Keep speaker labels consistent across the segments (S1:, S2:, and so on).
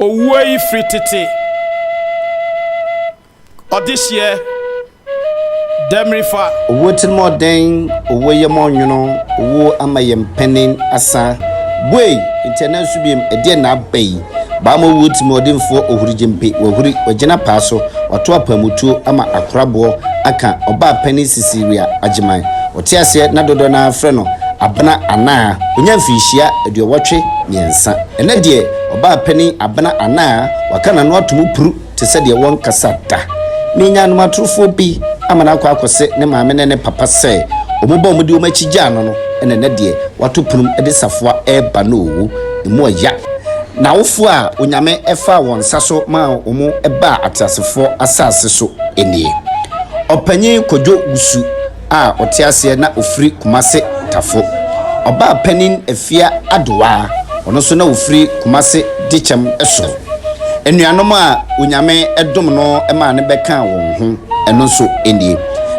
S1: Owuo fritete. Odishie. Demrifa.
S2: Owuo more den, owuo ye mo nwono, owuo ama ye mpenin asa. Boy, internet subim ede na abai. Ba mo wuti mo demfo ohurigimpe, wohuri ogina paaso, wato apamutuo ama akorabo aka Obaapanin.Cecilia Agyeman. Otiase na dodo na afre no abana ana onya mfihia aduowotwe miensa. Ene de Obaapanin abana ana wakana no atomu puru te se de won kasa da. Ninya no matrofo bi amana akwa akose ne maame ne papa se omuba omudi omachigya no ene ne de wato punum ede safoa eba no owu emu ya na wofu a onyame efa won saso ma omu eba atasefo asase so enie opanyin kodwo gusu a otiase na ofri kumase tafo Obaapanin afia adowa ono so na ofri kumase dichem eso enuanom a onyame edom no ema ne beka won ho eno so enie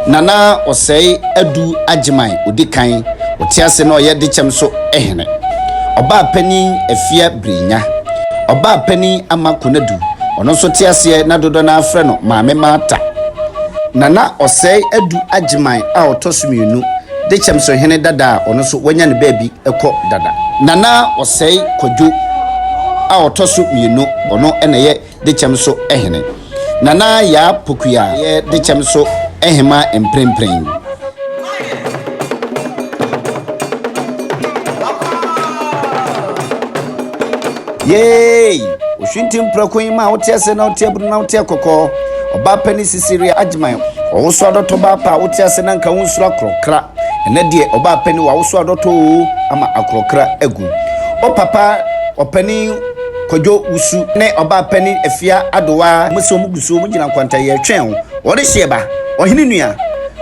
S2: nana osei adu Agyeman odikan otiase na oye Dichemso ehene Obaapanin afia brinya Obaapanin amakonadu ono so tiase na dodo na afre no maame mata nana osei adu Agyeman a otosumienu Dichemso hene dada ono so wanya ne baabi ekọ dada nana osei kodwo a otosumienu ono ene ye Dichemso ehene nana ya pokuya ye Dichemso ehema emprempren yey oshintim prakon ma wotiase na wotiabru na wotiakoko Obaapanin.Cecilia Agyeman owoso adoto bapa wotiase na nka wonsura krokra ene de Obaapanin wa woso adoto ama akrokra egu o papa Opanin kodwo usu ne Obaapanin afia adowa muso muguso mu gina kwanta ye twen wo de hyeba ohini nua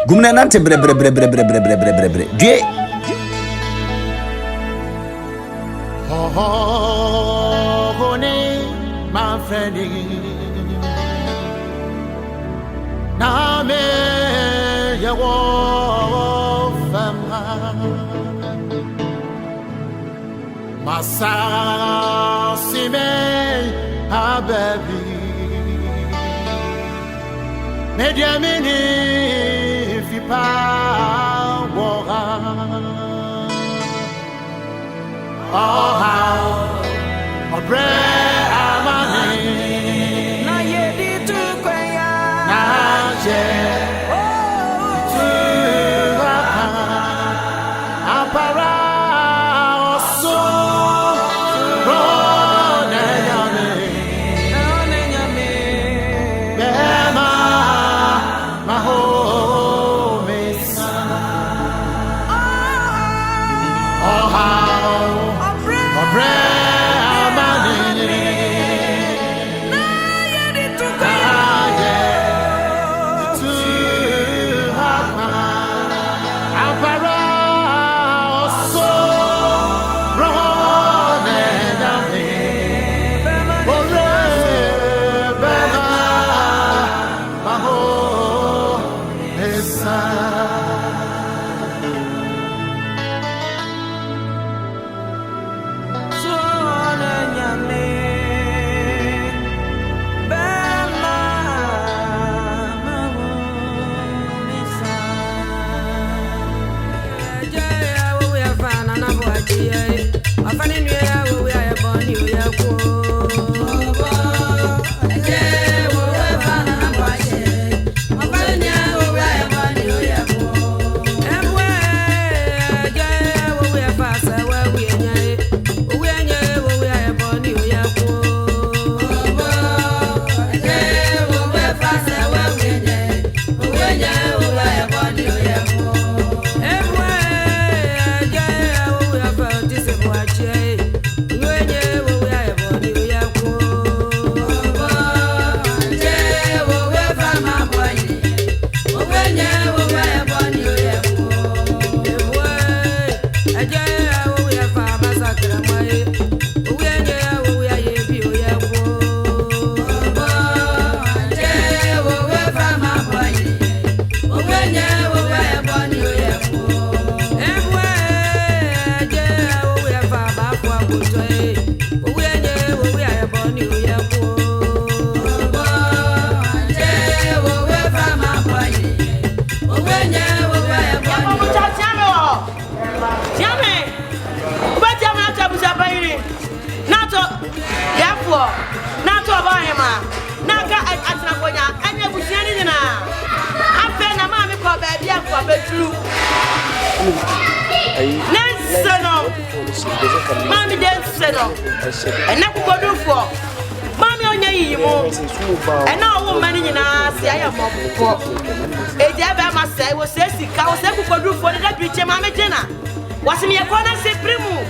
S2: gumna nante bre due
S3: my friend, na me ya wo fama masa sime ababi media mini fipa wora oh how a bread na ye di tu kwaya na je tu apara oso ro na nyame bema maho mesa oh how a bread
S4: This is what you for. Not to about him. Naga at Nagoya, and you was standing now. I found a mammy called baby and for bedroom. Mammy didn't settle. And never go do for. Mammy on your and now woman in us, I am more. A devil must say, was says he cows never go do for the preacher, Mammy Jenna. Was me a corner say primu.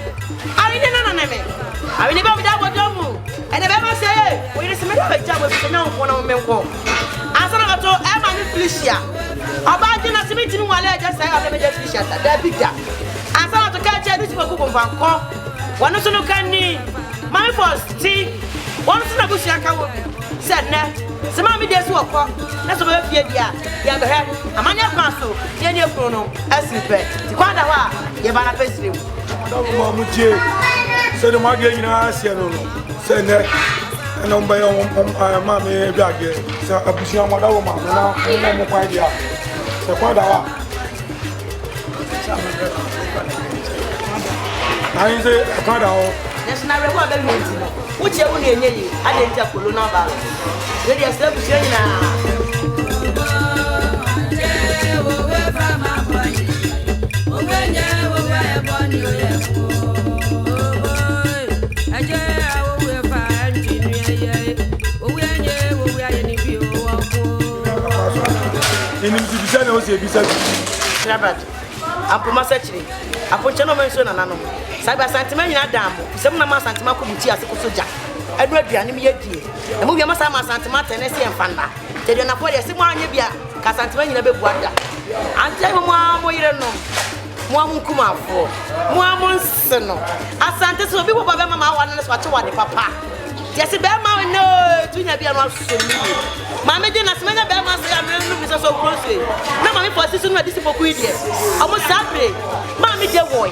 S4: I didn't know me. I will never without what you and I never say, we just make a job with no one of them. As I told Emma Felicia about dinner to meet him while I just say, I'll just fish at that picture. As I to catch a little cook of Vanco, one of the candy, my first tea, one of the bush said, Nat, some of me days walk, that's a very idea. You have a head, a man of muscle, your chrono, as you bet. The quite a while, you're by a pastry.
S5: So the market in Asia, said that, and on by mammy bag, so a bush on my woman, now, I'm quite young. So quite a while. I say, a father,
S4: there's not a word of which you only need. I didn't tell Colonel Val. Let us step I'm promising. I put your mention and animal. Cyber sentiment in a dam. Some of my sentiment could be a soldier. I read the enemy a dear. The movie must have my sentiment and SC and Fanda. They don't afford a Simon Yabia, Cassantiment in a big wonder. And tell me more you don't know. More Kuma for more Monsono. As Santos will be what Mamma wants what you want, Papa. Yes, a bear man, no, to be a Mamma didn't as many bear masters and real so closely. No, my position with this book with you. I was happy. Mammy, dear boy.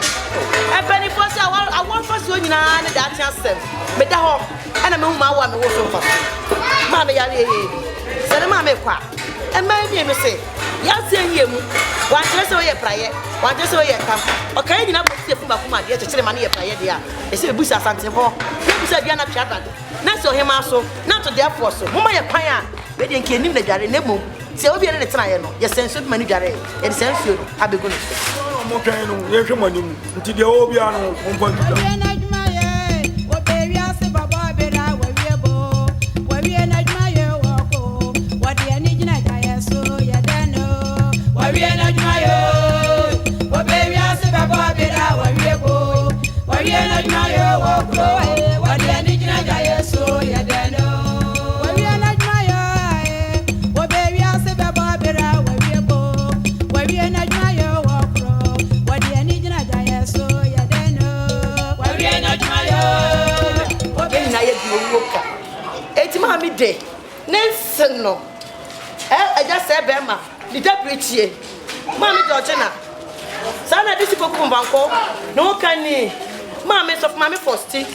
S4: A penny for I want for you in that chance. But the home and a move my one was so far. Mammy, said a mammy quack. And maybe me say, yes, you one dress away a prayer, one dress away a camp. Okay, you know, from my dear to tell money a prayer, dear. They say, Bush as Santiago. You said, you're not trapped. Not so him also, not to therefore so. Mama, a pioneer. They didn't kill him the Jarry Nemo. Say, we'll be in the trial. Yes, sense of money, Jarry. And sense you have been good.
S5: Yes, money. Until the old piano,
S4: Day. Nelson, no. I just said, Bema, the deputy. Mammy Georgina. Sana, this is Banco. No canny. Mammy of Mammy Fosty.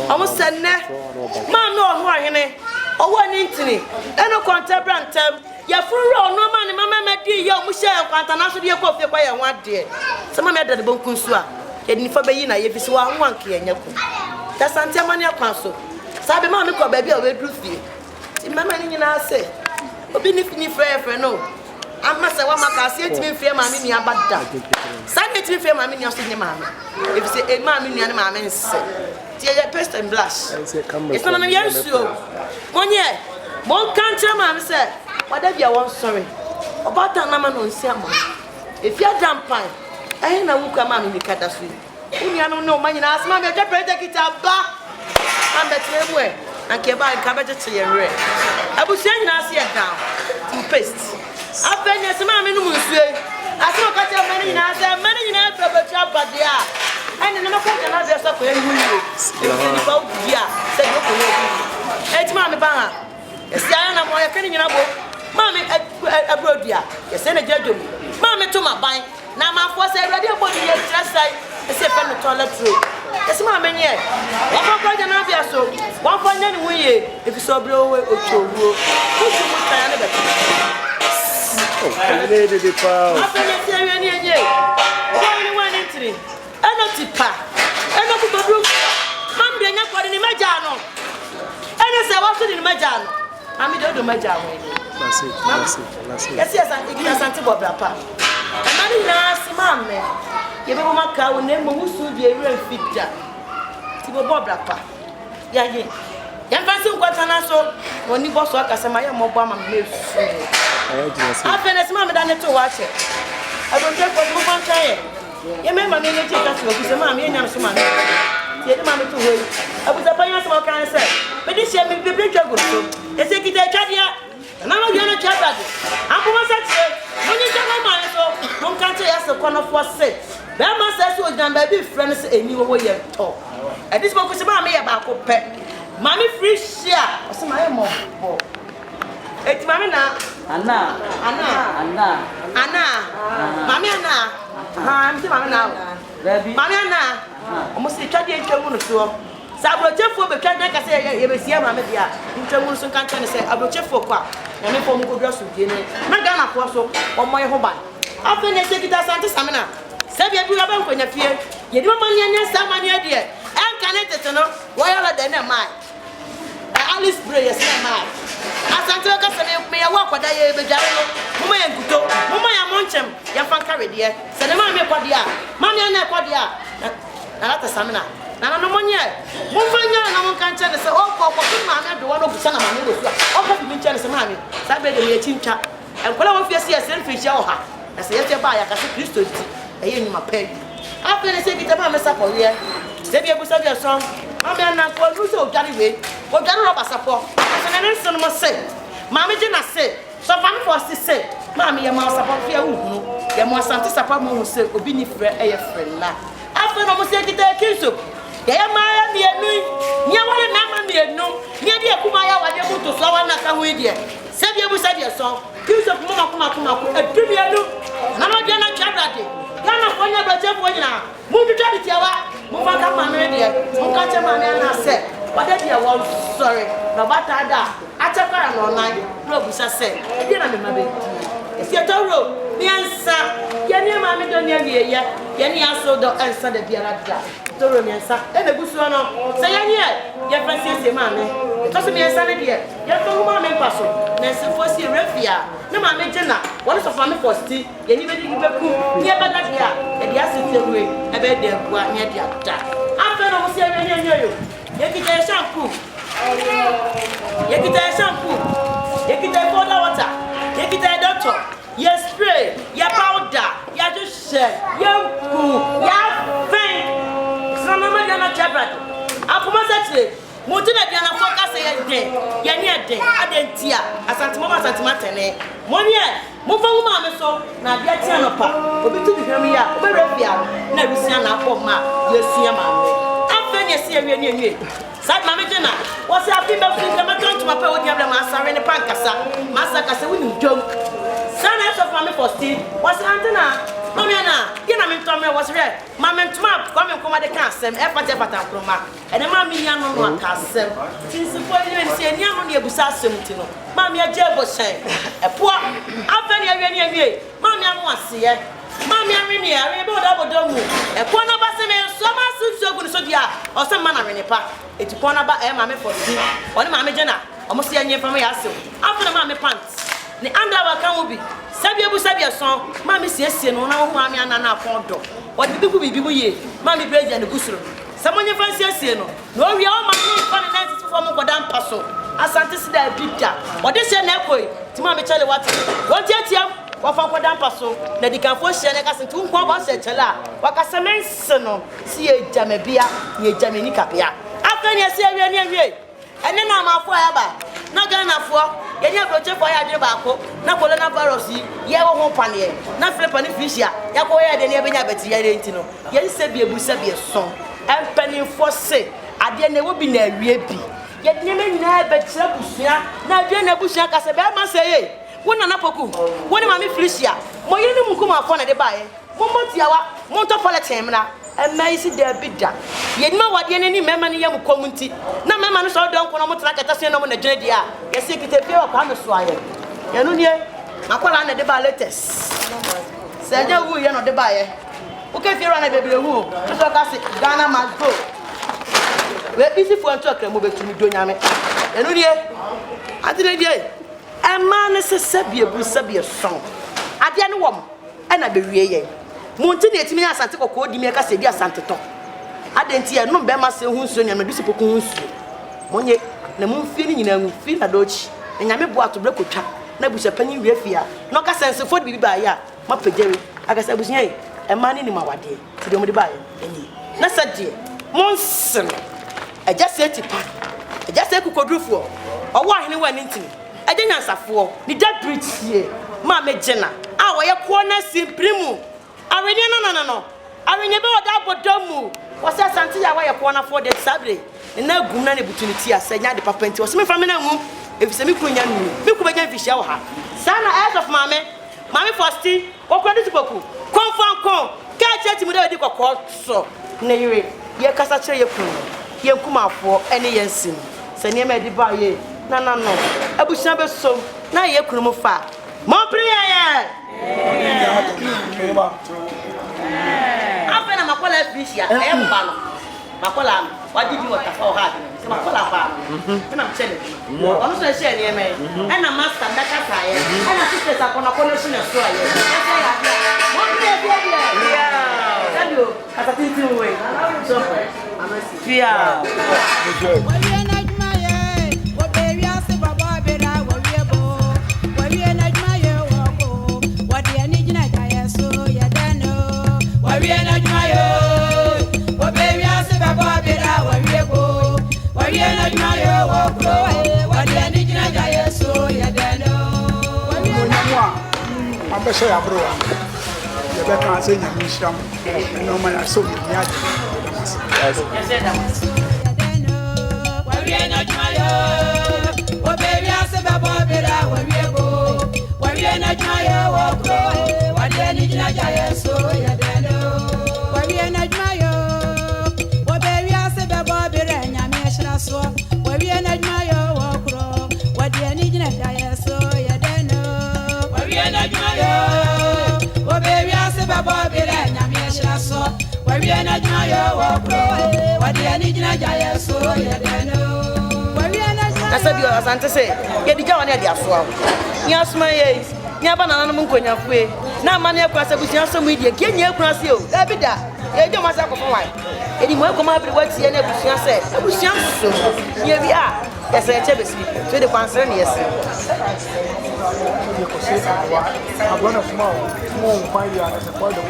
S4: Almost said, Mam, no, who are in it. Oh, one intini. And no contact brantam. Your full round, no money, Mamma, dear, young Michelle, Quantanaso, your coffee by a one day. Some of the Boncunsua. And if I be in a if it's one key and your that's Antamania Council. Sabe, Mammy, call baby, I'll be Ruthie. Mamma, you know, say, Obin if you fair for no. I must say, what my say to me, fair mammy, I'm bad down. Sunday to fair mammy, you're saying, mamma. If you say, a mammy, and mamma, say, dear, pest and blush. It's not a young show. 1 year, one country, mamma said, whatever you want, sorry. About that, mamma, no, Sam. If you're damn fine, I ain't a wook, mammy, in the catastrophe. You don't know, man, ask mammy, I just take it out back. I'm the same way. And came by cabbage to your red. I was saying, I see it down to paste. I've been as a man in the Muslim. I saw a catch of money, and I said, money in after the job, but yeah. And then I put another stuff for you. Yeah, said, it's Mammy Banga. Yes, I am a canning in a book. Mammy, a broad, yeah. Yes, and a gentleman. Mammy to my bind. Now, my force, I ready about the just like I said, from the toilet through. Yes, Mamma, yeah. One for quite an obvious so. One for any way, if you saw blow away or to rule. Who's the most kind of it? Oh, lady, the power. I can't say any day. One entry. I not tip. I not put a roof. Mamma, you're not putting in my journal. di majano. Mami do majano.
S1: That's it.
S4: Yes, ikita santi bobrapa. Mami na simame. Ye be maka wo na mu su di ewura fitja. Ti bobrapa. Ya ye. Ya fansi nkwata na so oni boso akasa ma ye mo bo ama me su. Afenes mami da ne to wa che. Adonje ko mo ban kaye. Ye me mami ne che ka so ku se mami enyam so mami. Ye de mami to hoyi. Abuza pa yan so kan se. Me di she me bebe twago so. Ese kita twadia. Na ma wiana twabade. Ampo ma sa che. Oni twago ma so. Mon kan che ya se kono for se. Be ma se so ojan ba bi friends eni wo ye to. E dis mo ku se mami ye ba ko pe. Mami free share. O se ma ye mo bo. Eti mami na
S3: Anna.
S4: Mami Anna. I'm saying Mami now. Mami Anna. Almost the tragedy in Chamun so. Sabroche for the tragedy can say you see Mami dia. In Chamun so can say Abroche for qua. And if we go dress with Jenny. Madonna for so or my home. After they take it as Santa Samina. Sabi you have when you fear. You don't money and some money idea. And connected to know why are they not mine. Alice Bray is not mine. Asante ka se me ya wa kwada ye be dware no mama ya nkuto mama ya monchem ya fan carry de se ne ma me kwade a mama ya na kwade a na lata samina na no monye mo fanya na mo kan chene se o ko ma na do no busa na ma no so o ko bi chene se ma me sa be de me chincha enkola wo fiese ya selfie sha o ha na se yete ba ya ka se Kristo ti eye nyuma pe afa ne se kita ba me support ye se bi ebusa bi so mama na ko lu so dware we o dware ro basapo so no say mama je na say so fam for say mama ye ma support fe hu ye mo asante support mo say obi ni frɛ eye frɛ na afa no mo say kita kinso ye ma ya mienu nya wale na ma mienu nya de kuma ya wade mu to so wa na ka hu die se bi ebu se die so kinso kuma ko edumienu na no de na twabrade na na ko nya brache fo nyina mu twitwa de tiawa mu fa ka ma me die mu ka che ma me na say but then you are sorry. No matter that. I check her online. No, Busa said. I didn't remember. If you're told, the answer, Yanni, mammy, don't hear ye. Yanni also don't answer the Biarada. Toro, the answer. And the Busuano. Say, Yanni, your friend says, mammy. It doesn't mean Sunday. You're from Mammy Passo. Nancy for see Refia. No, mammy, Jenna. What is a family for tea? Yanni, you were cool. Near Baladia. And the answer to the way. I bet they're near the attack. After I was here, you. Yekita shampoo. Yekita powder water. Yekita doctor. You spray, you powder, you just share, you poo, you faint. So no matter na chabrat. Akuma sache. Mutuna diana focus ye near day. Adentia. Asante mama asante matene. Money. Move on mama so. Na dia tia no pa. Obi tu hwemi ya. Obi refia. Na rusia na akoma. Yesia mama. Yes, you Sad Mamma Jenna, what's a female thing? I'm going to my power, the master in the pancasa. Master Cassa wouldn't jump. Son of Mammy for Steve, what's Antona? Mamma, you know, Tommy was red. Mamma to map, come and come at the castle, Epata Proma, and a mammy young one castle. Since the boy didn't see any young near Busasum, Mammy, a jail was saying, a poor, I'll tell you, Mammy, I want to see it. Mammy, I'm in here, I'm about double. A corner bassman, so much so good, so dear, or some manner in a park. It's a corner by a mammy for tea. One mammy Jenna, almost see a near from my ass. After the mammy pants. The under our can be Sabia song, Mammy says, no, mammy and Anna Fondo. What the people be ye, Mammy Brady and the Gusro. Someone you fancy, no, we all my funny nights for Madame Passo. Asante Sida Picture. What is your nephew? To Mammy tell you what yet, Wafa kwa dampa so na dikanfo hye ne kase tu kwa ba hye chela wakasa mense no si ejamebia ni ejameni kapia afani ase awie ni awie ene na amafo aba na ganafo ye ni abrochefo ya adwe baako na coronavirus ye wo ho pane na flepa ni fishia ya ko ye de ne ebenya beti ya re ntino ye se bi ebusa bi son empanifo se ade ne wo bi na awie bi ye de ne nyina betra busua na adwe na busua kase be ma se ye wona na poku woni ma me Felicia mo yiri ni mukuma afọ na de bae mo motiawa mo to politin mna emai si da bida ye ni ma wade ne ni mema ne yam komunti na mema no so don ko no mo tena kata se no mo na gyina dia ye se kitafie wa kwa me so aye ye no nie makola na de ba latest se je wu ye no de bae o ke fie ra na bebere hu so ka se Ghana must go we bisi fu anto akra mo betumi do nyame enu die adene die e man se sabie bu sabie son ade ne wom e na be wie ye monti na etimi asante kokko di me ka se di asante to ade nti e no be ma se hu nsuo nya me du se poku hu nsuo monye na mumfie ni nyina mfi na dochi nyame bo ato brekotwa na busa panyin wie fia no ka sense for bibi ba ya ma pagere aka se busunya e ma ni ma wade ti de mo de ba ya eni na sadie monsen e ja se tipa e ja se kukodrufuo owo ahene wa ni ntini e de nyansafo ni da britie ma me gena a wo ye ko na simprimu awenye no awenye be oda bodomu wo se asante ya wa ye ko na for the sabre na gum na ne opportunity asenya de papa nti wo se me fa me na hu efise me kunya nu me ku be jan fihia wo ha sana head of mame first wo kwa di sipoku konfanko ka cheti mu de di kokko so na yire ye kasa kire ye kunu ye nkumafo ene ye nsim se ne ma di ba ye na no abusia be so na ye kunu mu fa mo priye afena makola fihia e mba no makola wajidi watafa o hadi se makola ba na mchele ono so share ne me na master ndaka saye na sister sa kona connection so aye ese ya bia mo bia sadio atati we so amasi fia
S5: Ambassador Abro, the better say Yamisham, no man I saw me.
S4: Kasabi asante se ye di jawane di aso nya asuma ye nya banana no nkonya fue na amane akura se busia so mu die kenya akura se o ebida ye jo masa ko fwan edi mo akoma abiri wati ye na busia se busia so ye bi a ye se che besi so de kwansere ne ye se
S5: ye ko se agona kuma mo kwa ya se kwa do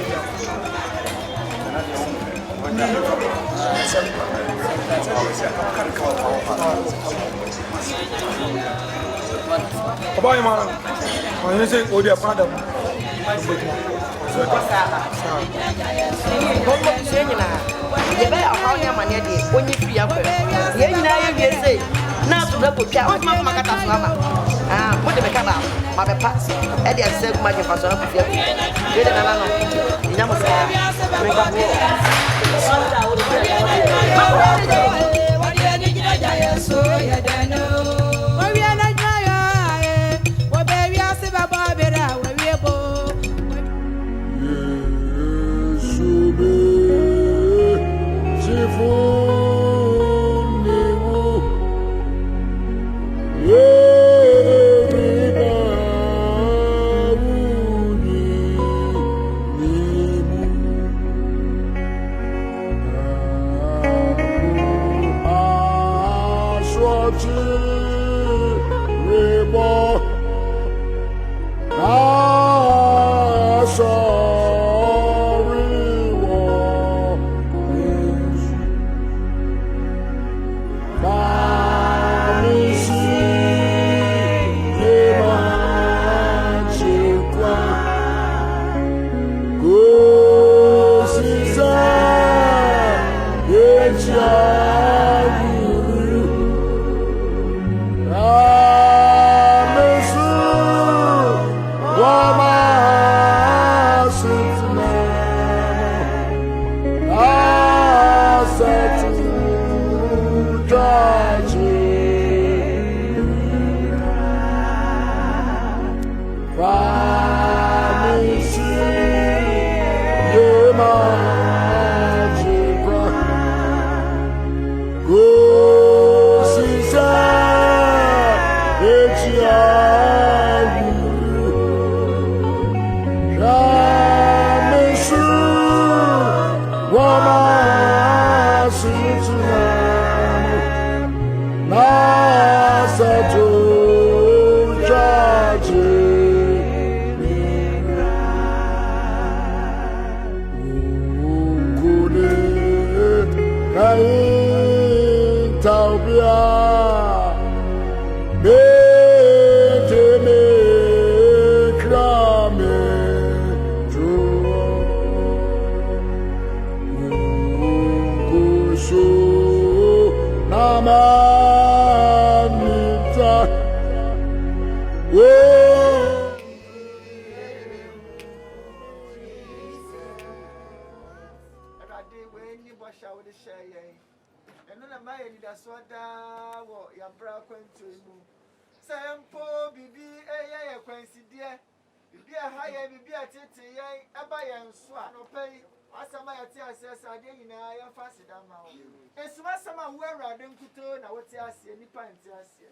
S5: Obaapanin, when you say Odia Padam, sato jaji ukune kai taubia beteme krame juo ukushu namanita
S3: Sample bibi eye kwansidie bibi haya bibi atete yen aba yen so anopai asama yate asese ade nyina ya fasida ma o esuma sama wo awrade nkuto na wote ase nipa nti ase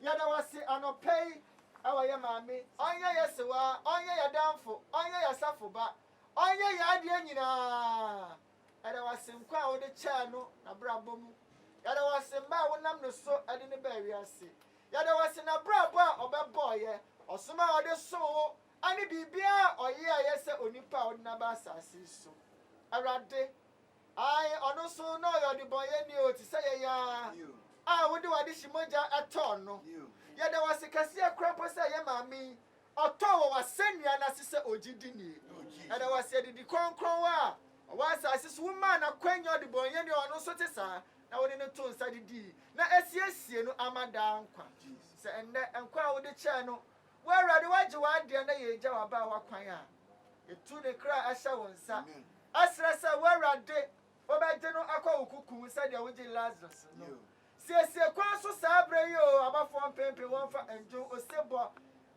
S3: ya da wase anopai awa ya maame onye yesewa onye ya danfo onye ya safoba onye ya ade nyina ada wase nkwa a wo de cha no na brabomu ya da wase mba wonam no so ade ne ba wi ase yada wasi na brabo a obeboye osoma ode so ani bibia oye ayese onipa odinaba asase so awrade ai ono so no yo de boye ni o ti seye ya wodi wade shimoja ato no yada wasi kase akrapo se ye maami oto wo wasenua na sese ogidi ni yada wasi edidi kronkron wa asase so woman na kwanyo de boye ni ono so te sa na wode ne to nsa didi na esiesie no amada nkwa se enne nkwa wode che no wo awrade waje wade na ye gya waba wakwan a etu ne kra ahya wonsa asra sa wo awrade wo beje no akwa okuku se de woje Lazarus no siesie kwa so sa abre yo abafo mpempe wonfa enjo osebo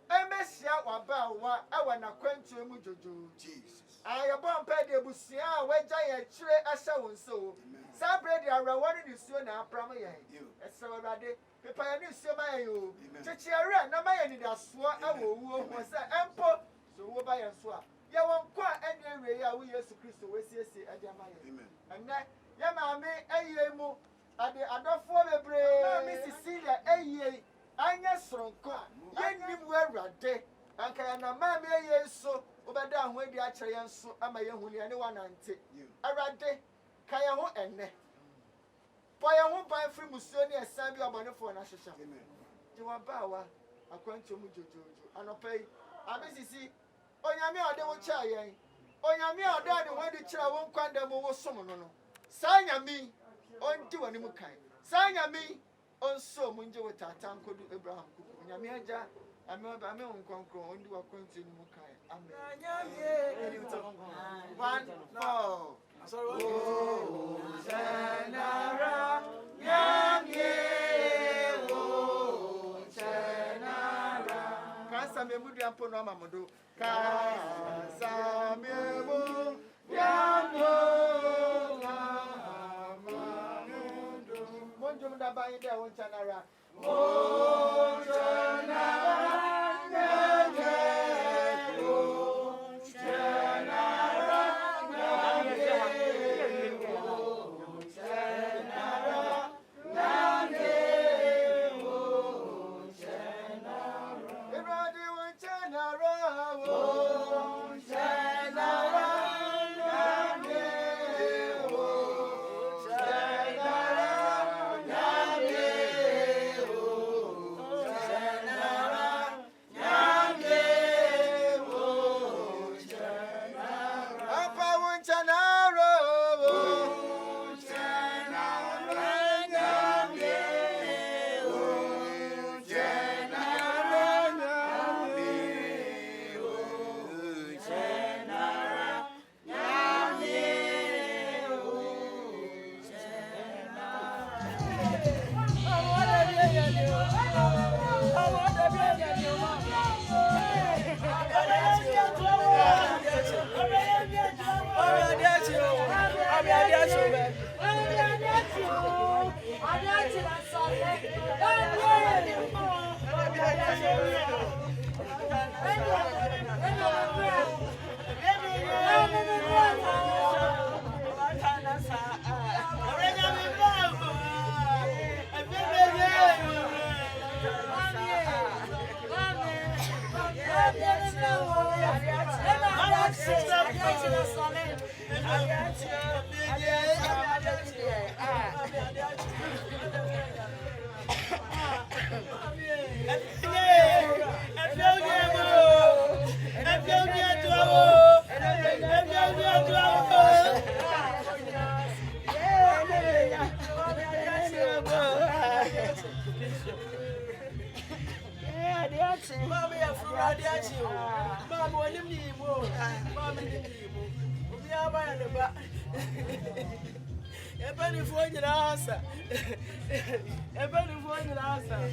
S3: emehia waba wa awa na kwantu mu jojo Jesus ayabo mpa de busia a wagya ye kire ahya wonsa o sa bread awra woni ni suo na apram ye ese awrade pepa ye ni suo ma ye o chechiare na ma ye ni da so awo wuo ho se empo so wo ba ye so a ye won kwa ene we ya wo Yesu Kristo we siesie ade ma ye enne ye ma me eye mu ade adofo bebre Cecilia eye anya sronko ye nim wo awrade anka ya na ma me eye so obeda ho adi a kire ye so ama ye hu ne wanante awrade kan ye ho enne boy ho ban free musuo ne esan bi obonefo na hyehyam je wa ba wa akwanto mu jojojo anopai abisisi onyame ode wo cha yen onyame ode ade wo de kira wo nkwanda mo wo som no no sa nyame onti wani mu kan sa nyame onso mu nje wo tata nkodu Abraham kuku nyame aja ame nkonkron ondi wa kwanto ni mu kan amen nyame 1 4 oh senara nyame oh senara kansa memudu ampo no amamodo kansa memu nyame amamodo monjo mdaba inde won senara oh senara nyame oh senara
S4: Mommy, I'm from Radiation. Mom, what do you mean? Mommy, we are by the back. A penny for your answer. A penny for your answer.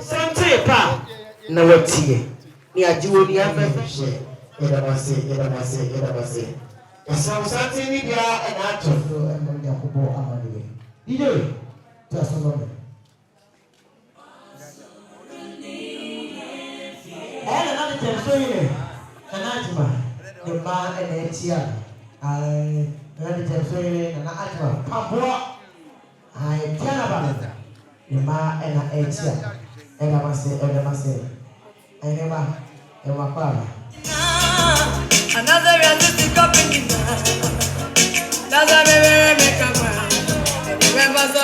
S6: Sante pa na watie ni ajiwo ni afefehye edabase sante ni bia na ato e yakobo amaniwe DJ tasono na Dichemso yire na ajima ni ma enetia ai na Dichemso yire na ajima pambo ai tiana bana ni ma ena etia edamase enema emakwana
S7: another realistic company that's a baby make a man remember so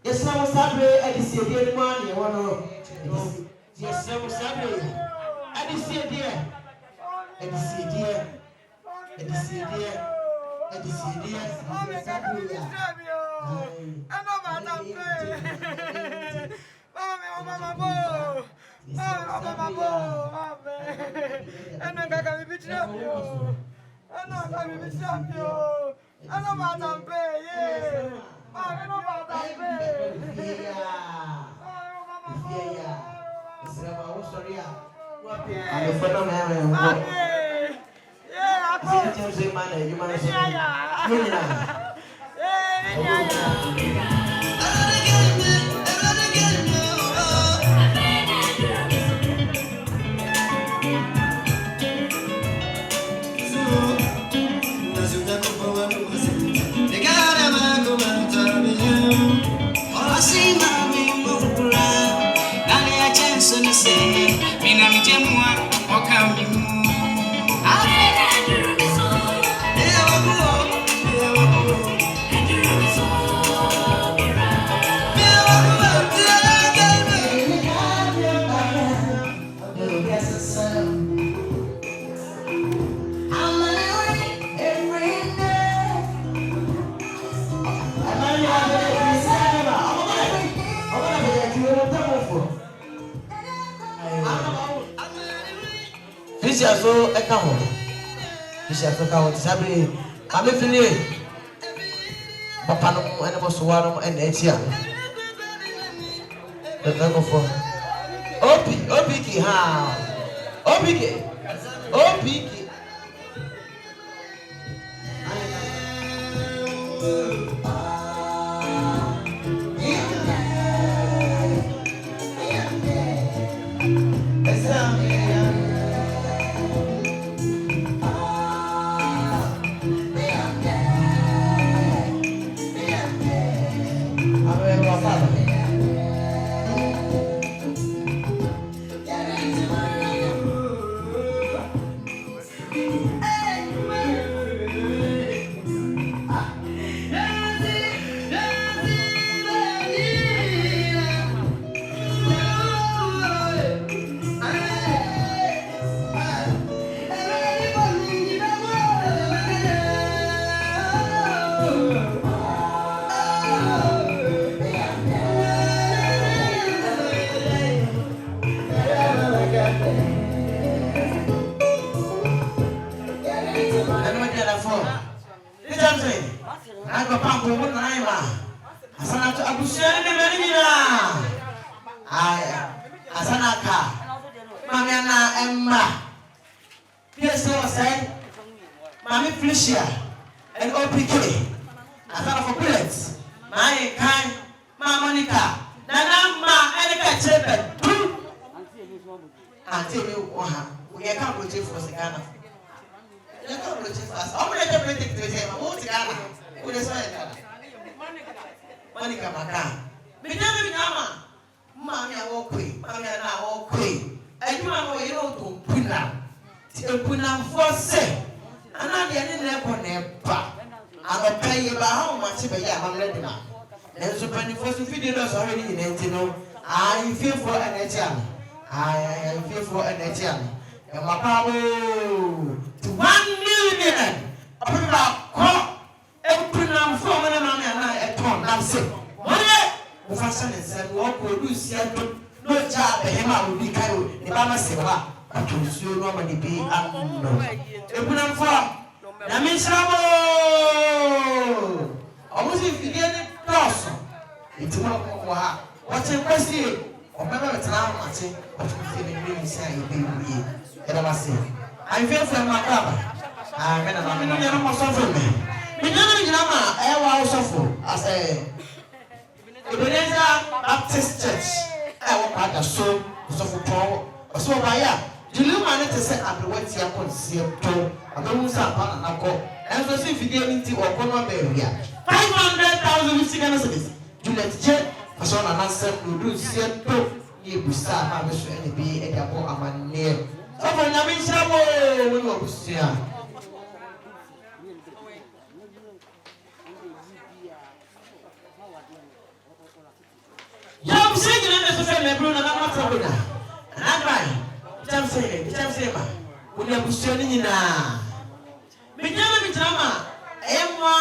S6: Islam sabre edisiedie ni mani wono Islam sabre edisiedie sabre So I come home. You shall talk out Sabi. I'm a feeling Papa and was one and Etia. The time of Opiki, ha Opiki. And OPK, I thought of bullets. My kind, my Monica, Nana, and a chamber. Until you we are come with you for Ghana. You come with you first. I'm going to predict to him. I want to Ghana. Who is Monica Maca. Madame, Mammy, I walk away. Mammy, I walk away. And you are going to put down. Put down for say. And I'm getting there for never. I'm paying you how much of a year I'm letting out. There's a penny for $50 already in Antino. I feel for an Etienne. I feel for an Etienne. And my power to 1 million. About call every now for one and I at home. That's it. One day, fashion and said, what will you see? No job, the Hema will be kind of the Bama Seva. I can soon normally be unknown. Open up for Namisamo. Almost if you get it, cross. It's not what's in question. Or maybe it's now, I say, what you feel really say, baby. And I must say, I feel for my brother. I'm not suffering. We never know, I was suffering. I say, Ebenezer Baptist Church. I walk out the soul, suffer power, or so by ya. Do you manage to set up the wet here on Seattle? I don't say upon an uncle. And so, if you get into or Conor area, 500,000 Michigan. Juliet Jet, I saw an answer to do Seattle. You will start my mission and be a couple of my name. So, when I'm in trouble, we will see. I'm saying that the family Bruno and I'm not trouble now. And I'm right. I'm saying, when you're pushing now. Bijama Bijama, Emma,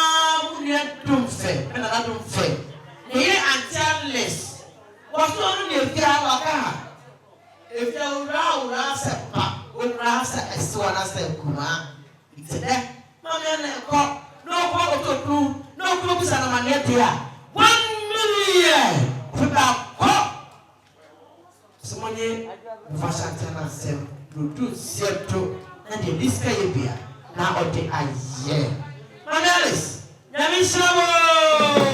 S6: we are doom fair, and I don't fair. Here and tell what's only if you have a car. If you're round, Rasa, when Rasa is one as a Kuma, it's a deck. Mamma and a cop, no call to do, no clubs and a manetia. 1 million. About Someone Vashantana Sem, produce Seto, and the Bisca Yabia. Now, of the Aye. Manalis, Yamisha.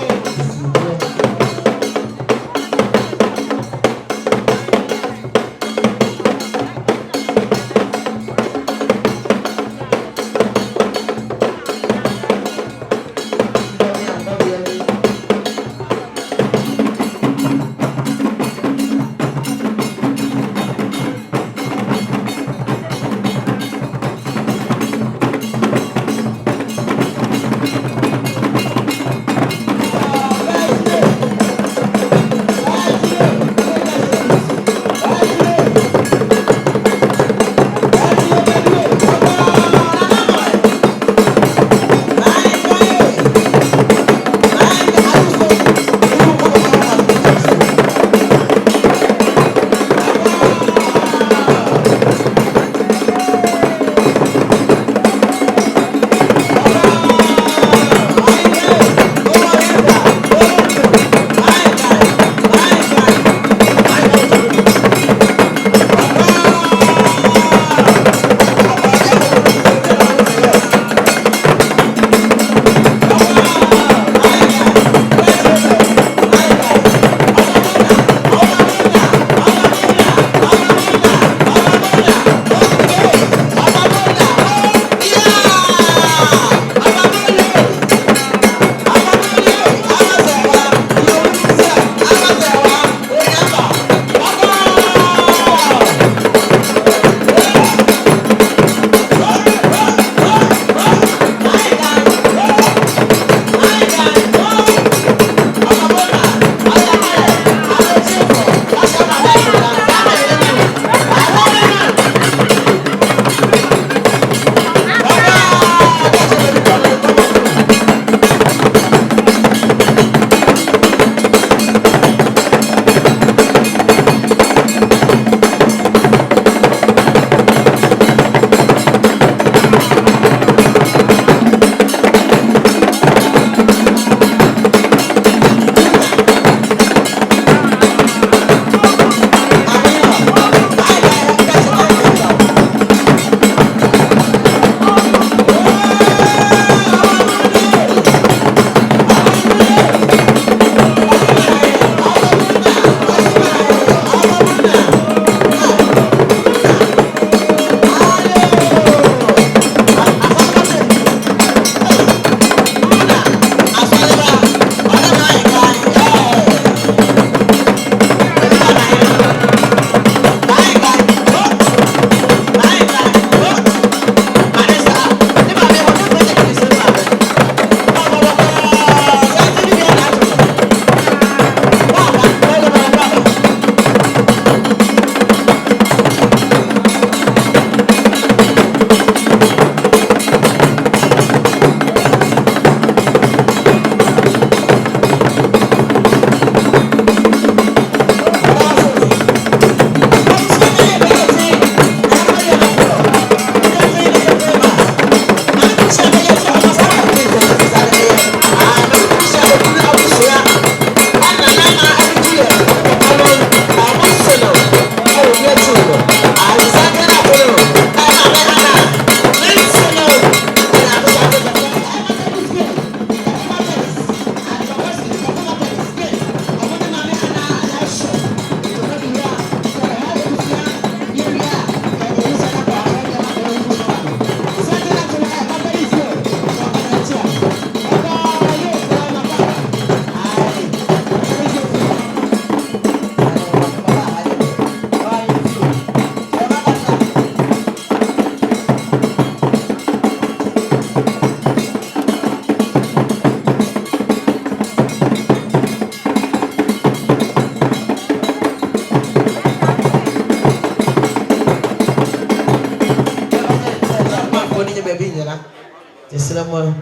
S6: Islam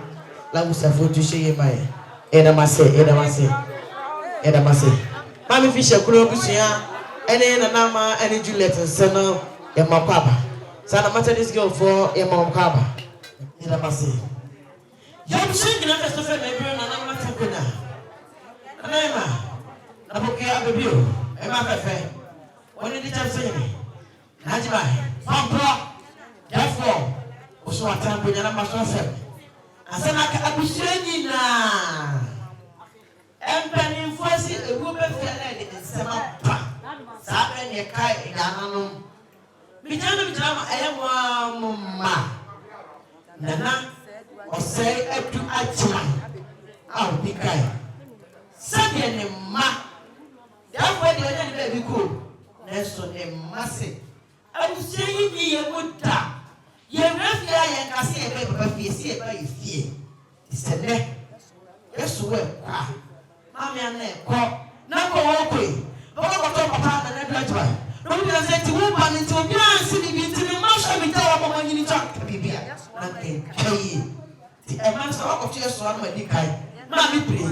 S6: lagu safu tushe mai ena mase mami fisha kulo busia ene na nama ene Juliet nseno ya mapapa sana mata this girl for ya mapapa ena mase yam shingina festo fe na biyo na nama tukuna anema na bokia abebio ema fefe When did you say me? Najma, Pampa, therefore, also a time with another master. I said, I was saying now. And penny force a woman fell in some Saturn, a kite in Ananum. Bijana Bijama, I am mamma. Nana, or say up to Agyeman. I'll be kind. Saturday, ma. Therefore, the other baby cool. Next on a massive. I was saying, you would die. You have and I see a baby, but you see it by your fear. It's a neck. Yes, well, Mammy and Ned, now go away. But what talk about the red. Don't you say to woman into a young city into the marshal with our when you talk to be here. Nothing. The advance of your son, my dear. Mammy, please,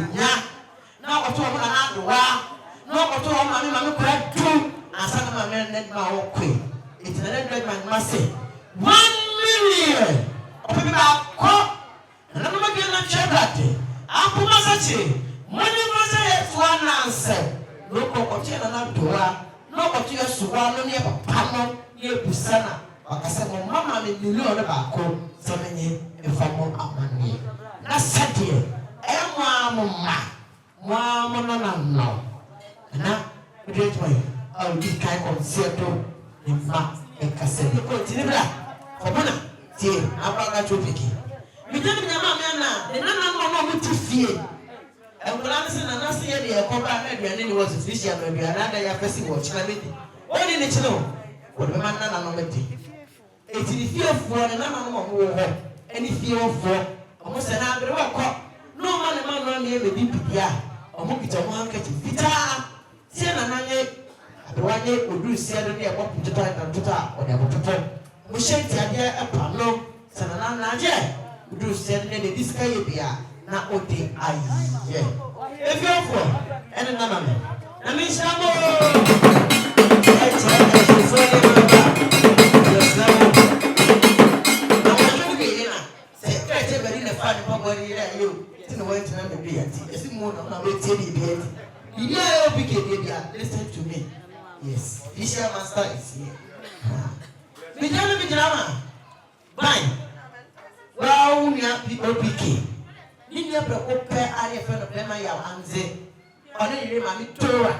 S6: now what told another wow. No, what told Mammy, cried too. And some of my men let my own queen. It's an red man must say 1 million. Open my court. And I'm not getting a charity. I'm Pumasachi. Money was one answer. No cocktail and Abdua. No cocktail Suwano near Pamo near Pusana. I said, Mamma, you know about cold 7 years if I'm more up money. That's Saturday. Mamma. No. And now, great way. I'll be kind of Seattle in Ma and Cassandra. For Mona, dear, I'm going to we don't know Mamma, and I'm not to fear. And when I said, I see the Obaapanin and it was official, maybe another year person watch. What did it know? What the man not it's the fear of one and I'm not any fear of four. Almost an hour walk. No man around here may be here. Or mock it on one catch Vita. Sienna, the one year would do Saturday about to time and to talk or never perform. We shan't have a pano, Sanana Naja, would do Saturday the Discayabia. Now, what the if you're for and another man, I mean, Shamo. Listen to me. Yes, Fisher Master is here. Bijama. Bye. Well, we are people picking. Ninya open area for the plan ya anze ona yire mami tora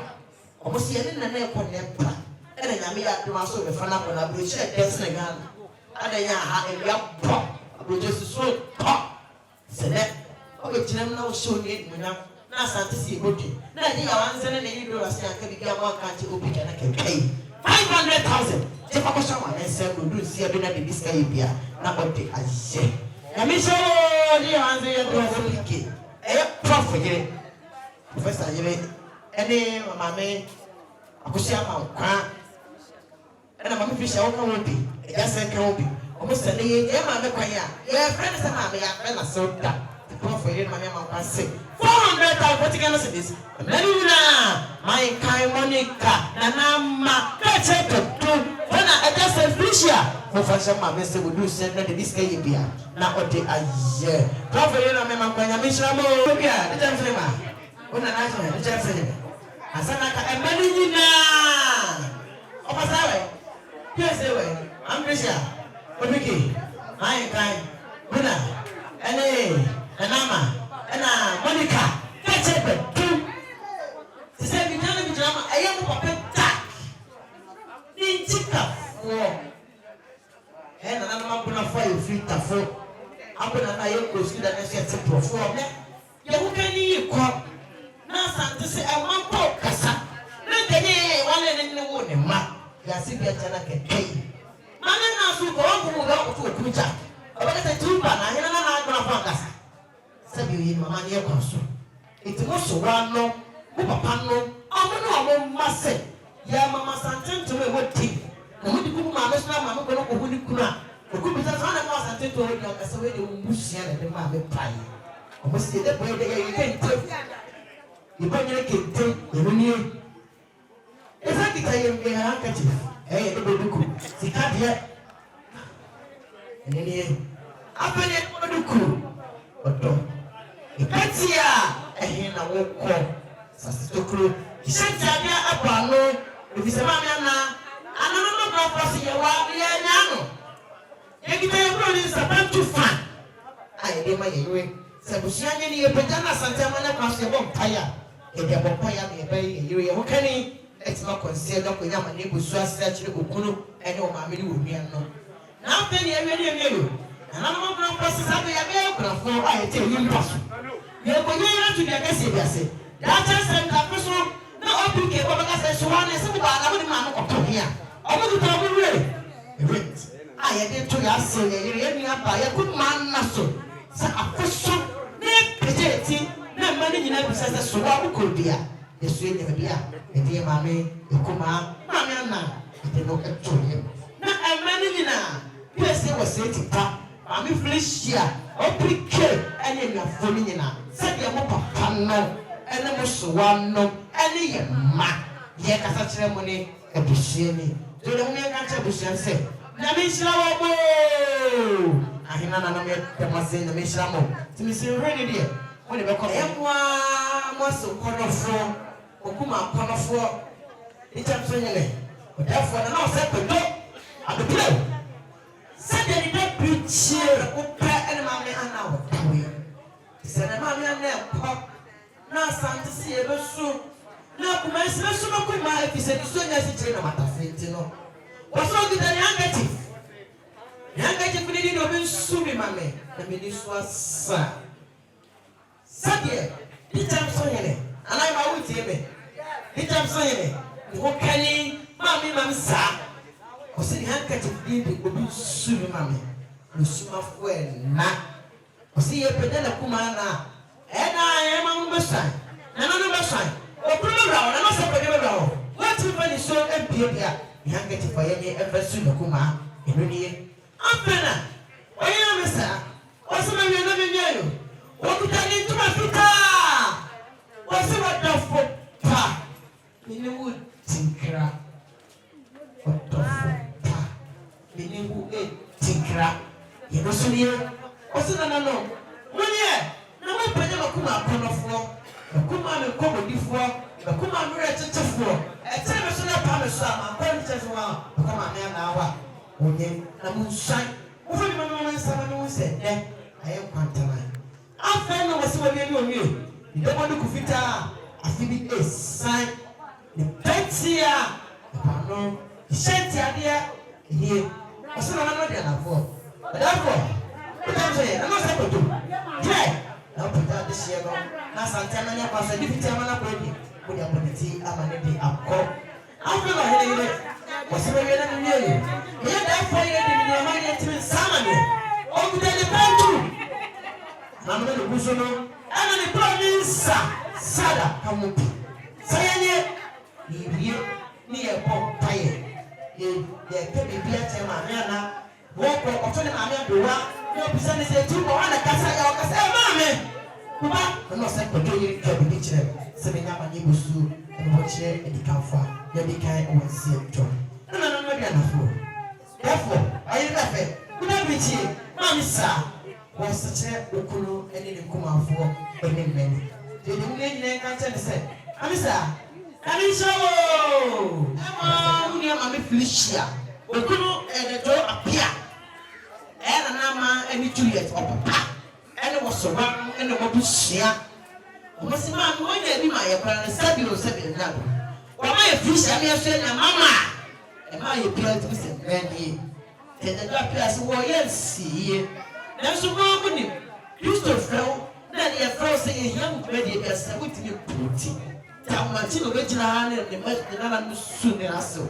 S6: omosi ene na na ekonepa ene nyame ya duma so be fana ko na bro share dance na Ghana adanya ha e ya pop bro just so pop sele o be tinam na o show ni munya na asante si ebodi na ye ya anze na ni do rasi aka bi ga ma ka ti obi kana kai 500,000 je fa ko shama na se do do si abi na de biska yibia na o de aje Yamisho, the answer you to a prophet. Professor, you any mammy, Akushama, and a mammy fish, I won't be. Yes, I can be. Almost a day, Emma, your friends and mammy are friends, so that the prophet, my mamma can say 400,000 Vaticanus is Melina, my kind Monica, Nanama, catch it to when I just a fisher. Professor Mamma would do send the Discayabia. Now, what they are here. Prophet, I'm going to miss Ramo. The gentleman. When I ask him, the gentleman. I said, I'm money now. Oh, what's that way? Yes, I'm Prisha. What we get? I kind. Buna. And Amma. And Monica. Catch it. She said, we can't be drama. I am a puppet tack. Didn't you come? And I'm going to fire free to I'm going to go see that I said to perform. You can eat crop. Now, to say, I want to Cassa. Not the day, one in the wood, ma. Yassi get a pay. Mamma now to go out to a creature. I want to do, but I am not going to Cassa. Said you in my money, consul. It was so one no, Papa, I don't must say. Ya Mamma Santin to me what tea. The good mamma, I'm going to go with the the good business one of us and to it as a way to bush and the mammy pie. Almost the way they can take. You buy your kid, you knew. If I can tell you, a handkerchief, hey, the baby cook, see, can't hear. And in the end, I put it on the cool. But don't. You can't see her, and he won't call. Sasto crew, he sent Tabia up on if it's a man, another prophecy, you are the Yano. You get a brand too fun. I did my way. Sabusian, you put down a Santa Mana across the vampire. If you have a bay, you are okay. It's not considered up with your money with Swatch, Ukunu, and your mammy would be unknown. Now, then, you're ready to you. And I'm not going to have a for I tell you, you're going to get a message. That's just a person. No, open cable because I swan and some about a man up here. I want to tell you, I did to your son, you're by a good man, muscle. So a question, no money in every sense, so what could be the sweet of beer, the dear mammy, the Kuma, Mamma, they look at him. Not a money in a yes, it was sitting top. I'm in flesh here, open cake, and in your fully in a set your papa, and the most one no, any ma, yet a ceremony, a bushini. Do the only country bush and say, Namisha, I hear none of the Masin, the Mishamo, to Miss Rennie, when you call him one so corner floor, Okuma corner floor, it's a friendly, but therefore, the house at the door, at the play. Suddenly, that preach here, and mammy and now. Said a mammy and their pop. Now, Santa see a soon. Now, my special good man, he said, so as a trainer, what a fentino. What's wrong with the handkerchief? The handkerchief needed to be soon, mammy. The minister was Sadia, Dichemso Ahenfie, and I'm out with him. Dichemso Ahenfie, what can he, mammy, mamma, I said, the handkerchief did be soon, mammy. You swim off well, not. I see a pedella kumana. And I am on the side. And on the side. Or put around, and also put around. What if I so empty here? The handkerchief for any ever soon, Kuma. In really, I'm better. Why am I, sir? What's the matter with you? What did I need to my feet? What's the matter for pa? In the wood, Tinkra. What the fuck? In the wood, Tinkra. You know, so here. What's the no? Well, no one put a Kuma upon the floor. The Kuma and comedy for the Kuma and Red for a time of Sona Parmesan, qualities one. Come on, now. Only the moonshine. Over the moment, someone said, then I am Quantamine. I found no was what you knew. You don't want to go fit a Phoebe a sign. The pets here, the panel, the shanty idea here. What's another than a four? But therefore, I'm not able to. Yeah. Now put out this year. Now Santana was a different time on ready. Put your ability, I'm an empty up call. I'm not heading it. What's the way you know? Here, therefore, you're in your mind to summon you. Oh, the pen too. I'm going to push on. I'm the province. Sada, come up. Say, you near Pompire. You can be better than my man. Walk or turn my man to work. No, present is a 2 or 1 a casa, mammy. I'm not saying, but you can be picture. Sending up a new suit and watch it in the camphor. You're the kind of see it. No, therefore, are you laughing? Good night, Mammy, sir. Was such a Ukulu and in the Kuma for many. Did you need an answer? Said, Amisa, Amisha, I'm a Felicia. Ukulu and the door appear. And an ama and 2 years of papa. And it was around and the water share. What's the man when they be my brother? 7 now. Why my fish? I mean, say, Mamma. Am I appeared to Mr. Randy? Then the doctor has yes, see. There's a wrong with him. Used to flow. Then he fell saying, young lady, as I would be pretty. Down my chin original and the most than soon as so.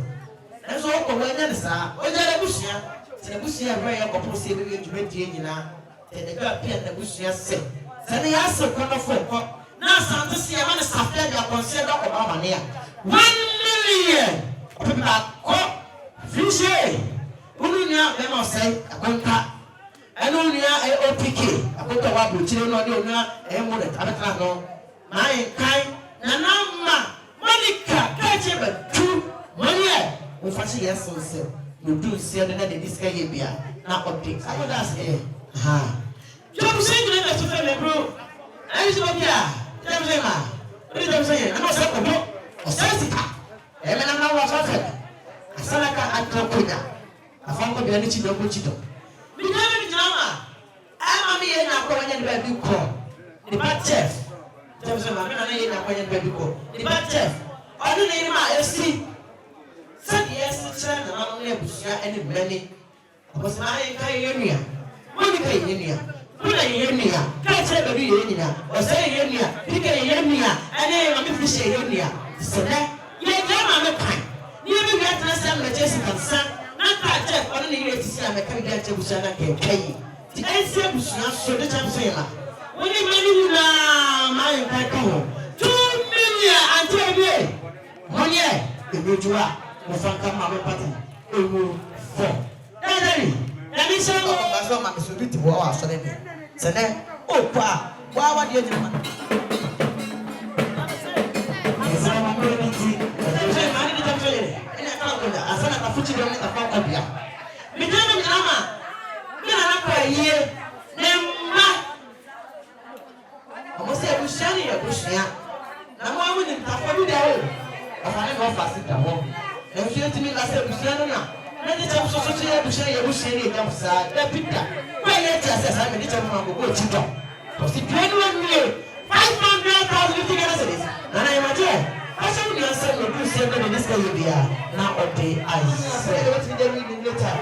S6: That's all the way that is. What did I wish you? The Bushia very opposite to Regina. Then the girl appeared the Bushia said. Then he asked a corner for now, Santa see a man is after your concern of Obama near 1 million. Fishy. Unia, they must say, a contact. And only a OPK. A good of children or Dona, and what a Tabacano. My kind, Nanama, Monica, catch him at 2 million. We fancy yes, so. You do see another this guy here. Now, optics. I would ask him. Ha. You're saying that to family, bro. I used to be here. What did you say? I'm not saying, or Jessica. And I'm not fe asana ka atokonya afanko bia ni chido ko chido mi jama ama mi ye na ko wanya de bi ko the bad chef Dichemso ma me na ye na ko wanya de bi ko the bad chef onu ni ma esi said yes chana na no ne busia any many because na ye kai yenia woni kai yenia kuna yenia kai chebe bi yenia o say yenia dike yenia ene ma mi fi she yenia so na ye jama me kan ni bi ga tana sam na Jesse kansa na ka chef onu ni ye tisi am kan ga chebusia na ke kai ti ese busia so Dichemso ma woni mani na ma ye kai ko 2 million antebe money e mejuwa mo fanka ma me party emu 4 dadari na mi se mo baso ma so bi ti wo wa so le ni se ne o pa wa de ni ma esa ma mo ni ti se ma ni Dichemso ye ina ka ko da asana ka fuchi do ni ka fa ko bia mi jana mi ama mi na pa ye ne ma o mo se bu shani ya bu shia na mo awu ni ta fa bi da o afane no fa si da ho na fi ntimi la se bu shia no na Dichemso so so ya bu shia ni ka sa da pita kwa ye ti asa sa me Dichemso ma go chi do to si 21 million 500,000 figures it is na na imagine asa mu ya se no bu shia no this guy bia na o dey I say what we dey read later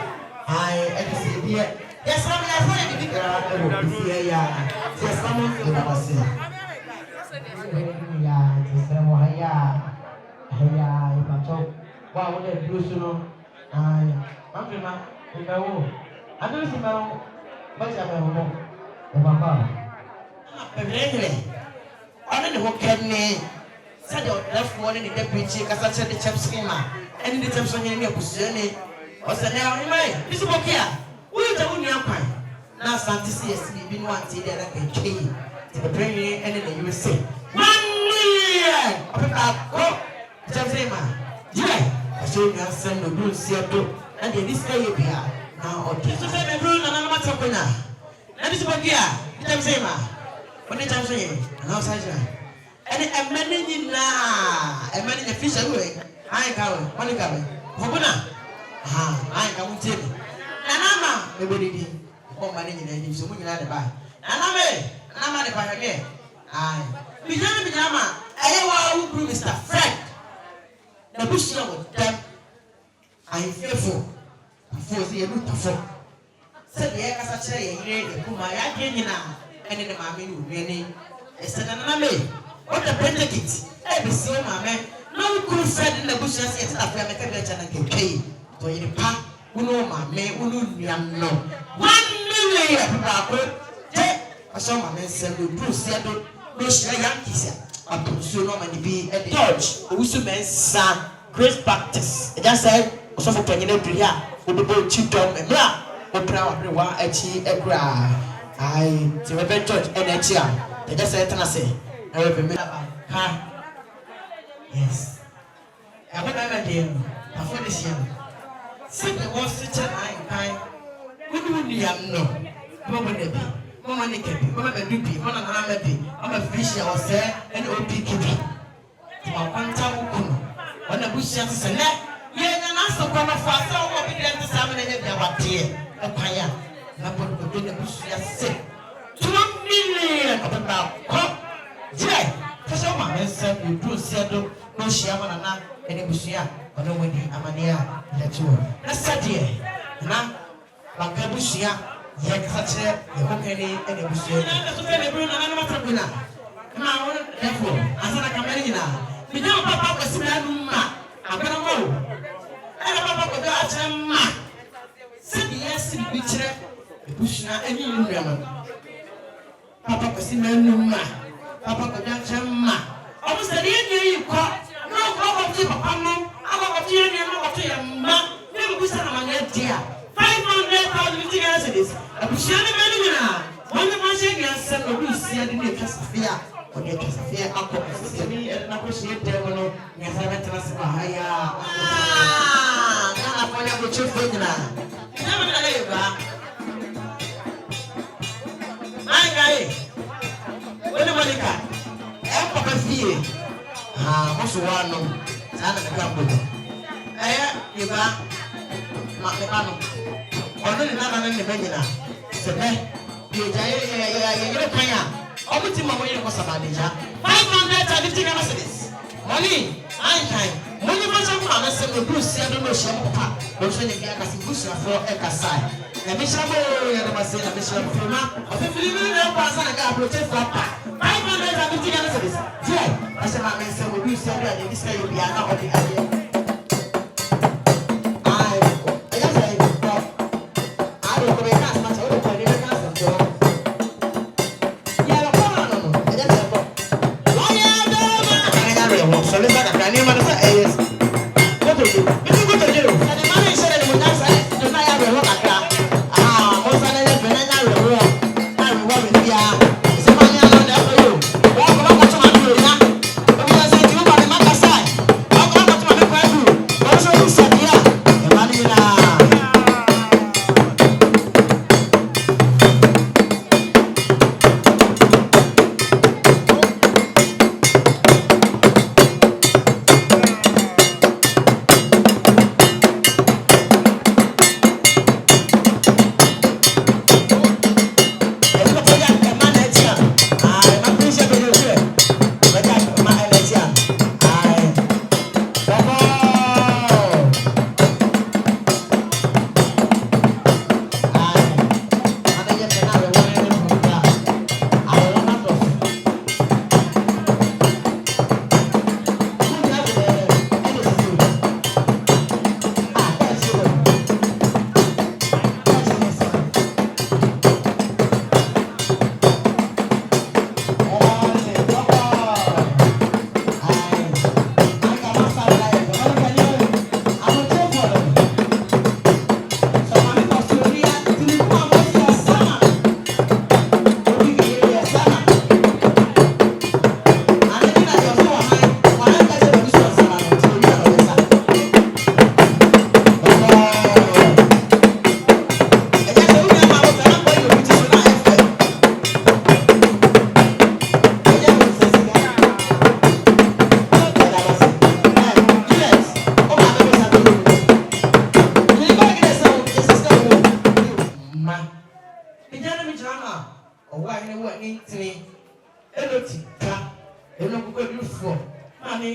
S6: I say dia yes I'm ya say the big ya yes I'm ya say ya tisemo haya ipacho wa wole blusu no ai mapema ibawo adu simao bacha me hono e papa pebele ona ne hokenne sade odafo ne de preach kasa che Dichemso ma eni Dichemso nyene ne akusuane osane oni mai bisibokia uyi ta uni akwan na asante si esi bi no ante de na kekei te pebele eni ne you say 1 million papa ko Dichemso ma jire aso nya san no du siato na de this guy bia na o so say me bro na ma takonya na bisibokia Dichemso ma oni Dichemso ye na o sa jira eni emani nyina emani nya fisha we ai ka we oni ka we fobuna ai ka mu tieni na nama me bodidi ko mani nyina ni so mu nyina de ba na nama de ba hege ai mi jama aye wa wu bru Mr. Fred na bushia wo dem Ahenfie for se ye lu tafo se ye kasa kire ye yire e kuma ya de nyina ene de maame ni odwene esena na me what the benefit e be se maame no good Fred na bushia se ye tafo ya me ka be cha na kekei to yire pa uno maame uno nuam no 1 million papa ko je aso maame se lu du se do no shira yankisa apusu no mani bi e George owusu mensa grace practice e just say so for penyene bria obobo chidom emra opra wa achi ekra ai ti we George energy a e just say tana say e we be ha yes e ba ba dey afọ this year say the was such an kai udu niam no bobo de bi mama ne kebi mama be du bi mama na na bi mama fish ya wose and opk bi ma kwanta ukuno ona bushia se ne ye nya na so kwa na fa so wo bi dem sa me ne bia wate e kwaya na bodo ne bushia se 2 million about ko je fa so ma me se bi du se do no shia ma na ene bushia ona wadi amania le tuo na sadie na banka bushia ye kache ye kokeni ene bushia na so fe ne bru na na ma trapina na won defo asana kamera nyina mi de papa ko simanu ma agora mo era papa ko da achema sidi yes bi kire bushina eni nnuama papa ko simanu ma papa ko da achema o mo sadi eni yi ko no ko ko ti papa no aba ko ti eni ma ko ti yamba ne mo bisa na ma ne dia 500,000 figures it is abushia ne mani nyina wona ma she gya se no bi sia de ne kasafia o de kasafia akọ sia ni na ko she de wono nya sa na tena se ba haya na ko nya ko chefo nyina na ma na le ba ai gai wona malika e papa fie mo so wa no sa na ka mbo Eba, Mamano. Ọdún ní nànà ní bẹ́ẹ̀ nyina sẹ́bẹ̀ yẹ kanya ọmọ tí mo yẹ kọ́ sàbàdìjà 550 Ghana cedis mọ́nì àyìnkàn mo ní bọ́sẹ̀ fún àwọn ẹsẹ̀ mi bùsù ẹ̀dọ́ ní oṣù ọ̀pá lọ́sọ̀ ní bí a kàsí bùsù àfọ̀ ẹ̀ka sáà ẹ̀mí sábà yẹ dọ́mà sí ẹ̀mí sábà fún ma ọ̀fífìlì mi ní ẹ̀kọ́ àṣà nìkan àbúrò fún apá 550 Ghana cedis díẹ̀ ẹ̀ṣẹ̀ máa mi ẹsẹ̀ mo bùsù ẹ̀dọ́ àdé bí sẹ́yìn bí àná ọ̀dẹ̀ àdé.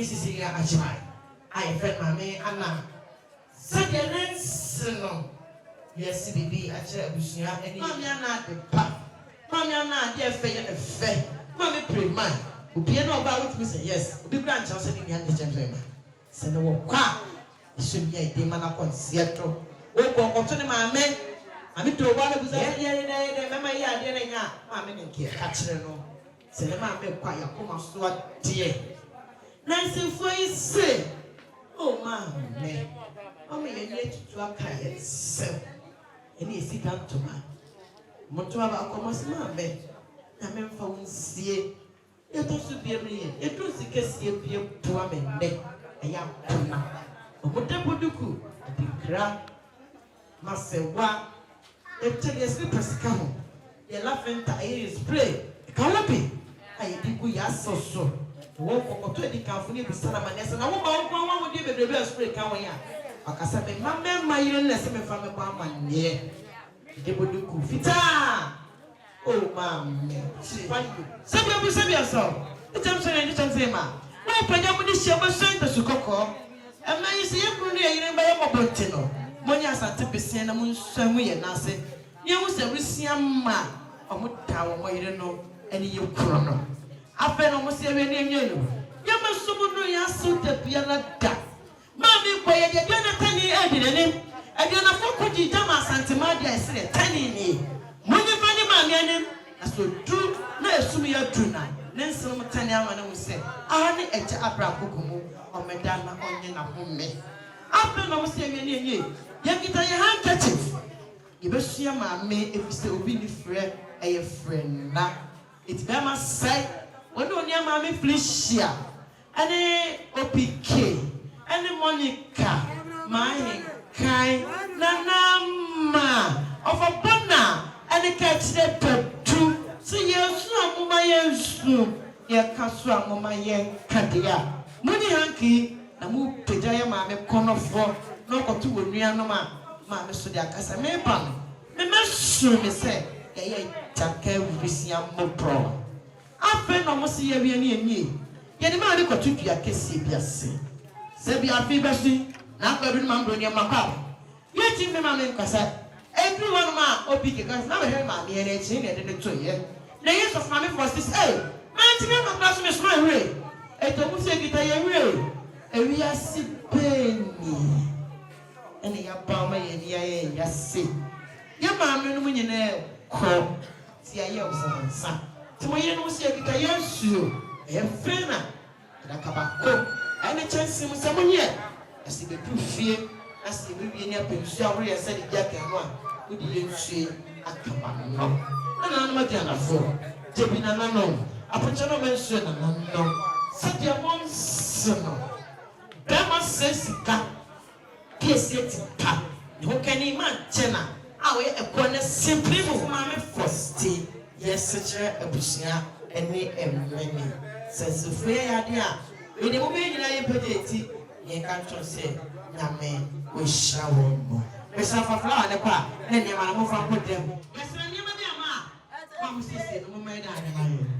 S6: Cecilia Agyeman. Ahenfie Mame Anna. Sadia Nensino. Yes, baby, I tell you, Mammy Anna the pap. Mammy Anna, dear fair. Mammy pray man. Who be no about me say yes. Who be branch house in the Dichemso. Send a walk. It should be a demon upon Seattle. Oh, to the man. I'm to one of the Mamma, ya, dear, Mammy, and care. Catcher no. Send a man, quiet, come on, swat, dear. Nancy, for you say, oh, man, I'm yet to a kayak, sir. And he sit down to man. Motoaba commons mammy. I mean, for one see it was to be a real. It was a case of your poor man, a young woman. Whatever do good, a big crab. Master, what? If tell your slippers come, your laughing tire spray. Calabi, I think we are so. Walk for 20 California to Salamanesa, and I won't go on with you with the real spray coming out. I said, Mamma, my illness, and from a barman, yeah. They would do Kufita. Oh, ma'am, save yourself. The Johnson and the Tanzema. No, Pajama, this year was sent to Sukoko. And now you see a Brunia by a Mobotino. Monias at Tipicena, Munsamwe, and I say, you was a Russian man. I would tower where you don't know any you chrono. I fell almost every name you know. You must so ya suit the piano duck. Mammy, where you don't tell you, and you're not for Jama Santa Maria, I said, tiny. When you find him, I'm as to do, no, assume you're tonight. Then some Tanya will say, I only ate a bracumu or Madame Onion upon me. After no saying you, you get your handkerchief. You must see my maid if you still be friend, a friend. Now it's by my side. When only a mammy Felicia, and a OPK, and a Monica, my kind Nanama of a partner, and a catch that too. See your swam, my young swoon, your caswam, my young Kadia. Money hanky, and move Pajaya Mammy corner for no ko tu onua no ma me so de akasa me ba me sure me say ye chaka wurisia mopro afa no mo se ye wi ani ani ye de ma de ko tu dua kesi bi ase se bi afi ba si na ko bi ma mbro ni ma kwa ye ti me ma me nkasa everyone ma obi ke gas na we ma me ene chi ne de to ye na yes of ma me for this man ti me ma class me smile we eto mu se kita ye we ewi asi peni ene ya ba ma ye ni ye ya se ye ma me no mu nyina ko ti aye osansa ti mo ye no se kita ye su e frena da kabako ene chance mu se mo ye asi be tu fie asi be wi ni apensu awre ye se di jake no a udi ye nsu akaba no ana na ma ti anafo jebi na no apocha no me nsu na no se dia monso no bema sesika pieseti pa no kani ma chena awe ekone simply move ma me first yes chere abusia ene emmeni sense ya dia we de mo me nyina ye pedeti ye kan to say na me we shawo mo we sa fa flower ne kwa ne ne ma na mo fa ko dem yes na ni ma dia ma mo sisi no mo me da ne ma yo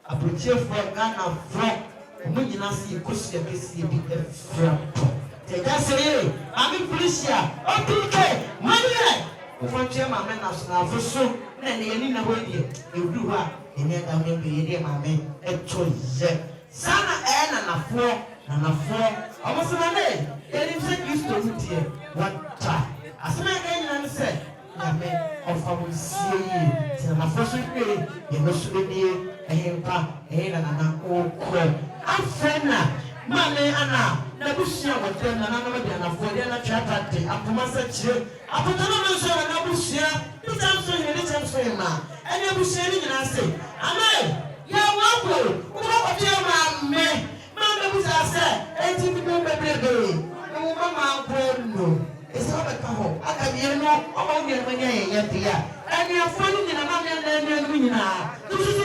S6: Abuche for Ghana from Muginasi Kusia Kisi from Tegase, I'm in Felicia, okay, money. From Chairman National for so, and the Elena Wadi, you do her, and yet I may be my man, a choice. Sana and a four, almost a day. They didn't used to put here. What time? As a man said, of our sea, till my first day, you must be a hempa, and an old crab. I'm friend. Mame ana na busia wote na na no dia na fodi na chapati apomasa chire apotana no so na busia Dichemso ma ene busia ni nyina se amai ya wapo uko mame busia se enti bi bebrebe no mama no ese obeka ho aka bi no oba ni manya ye dia ene afani nyina mame na ene nyina tutu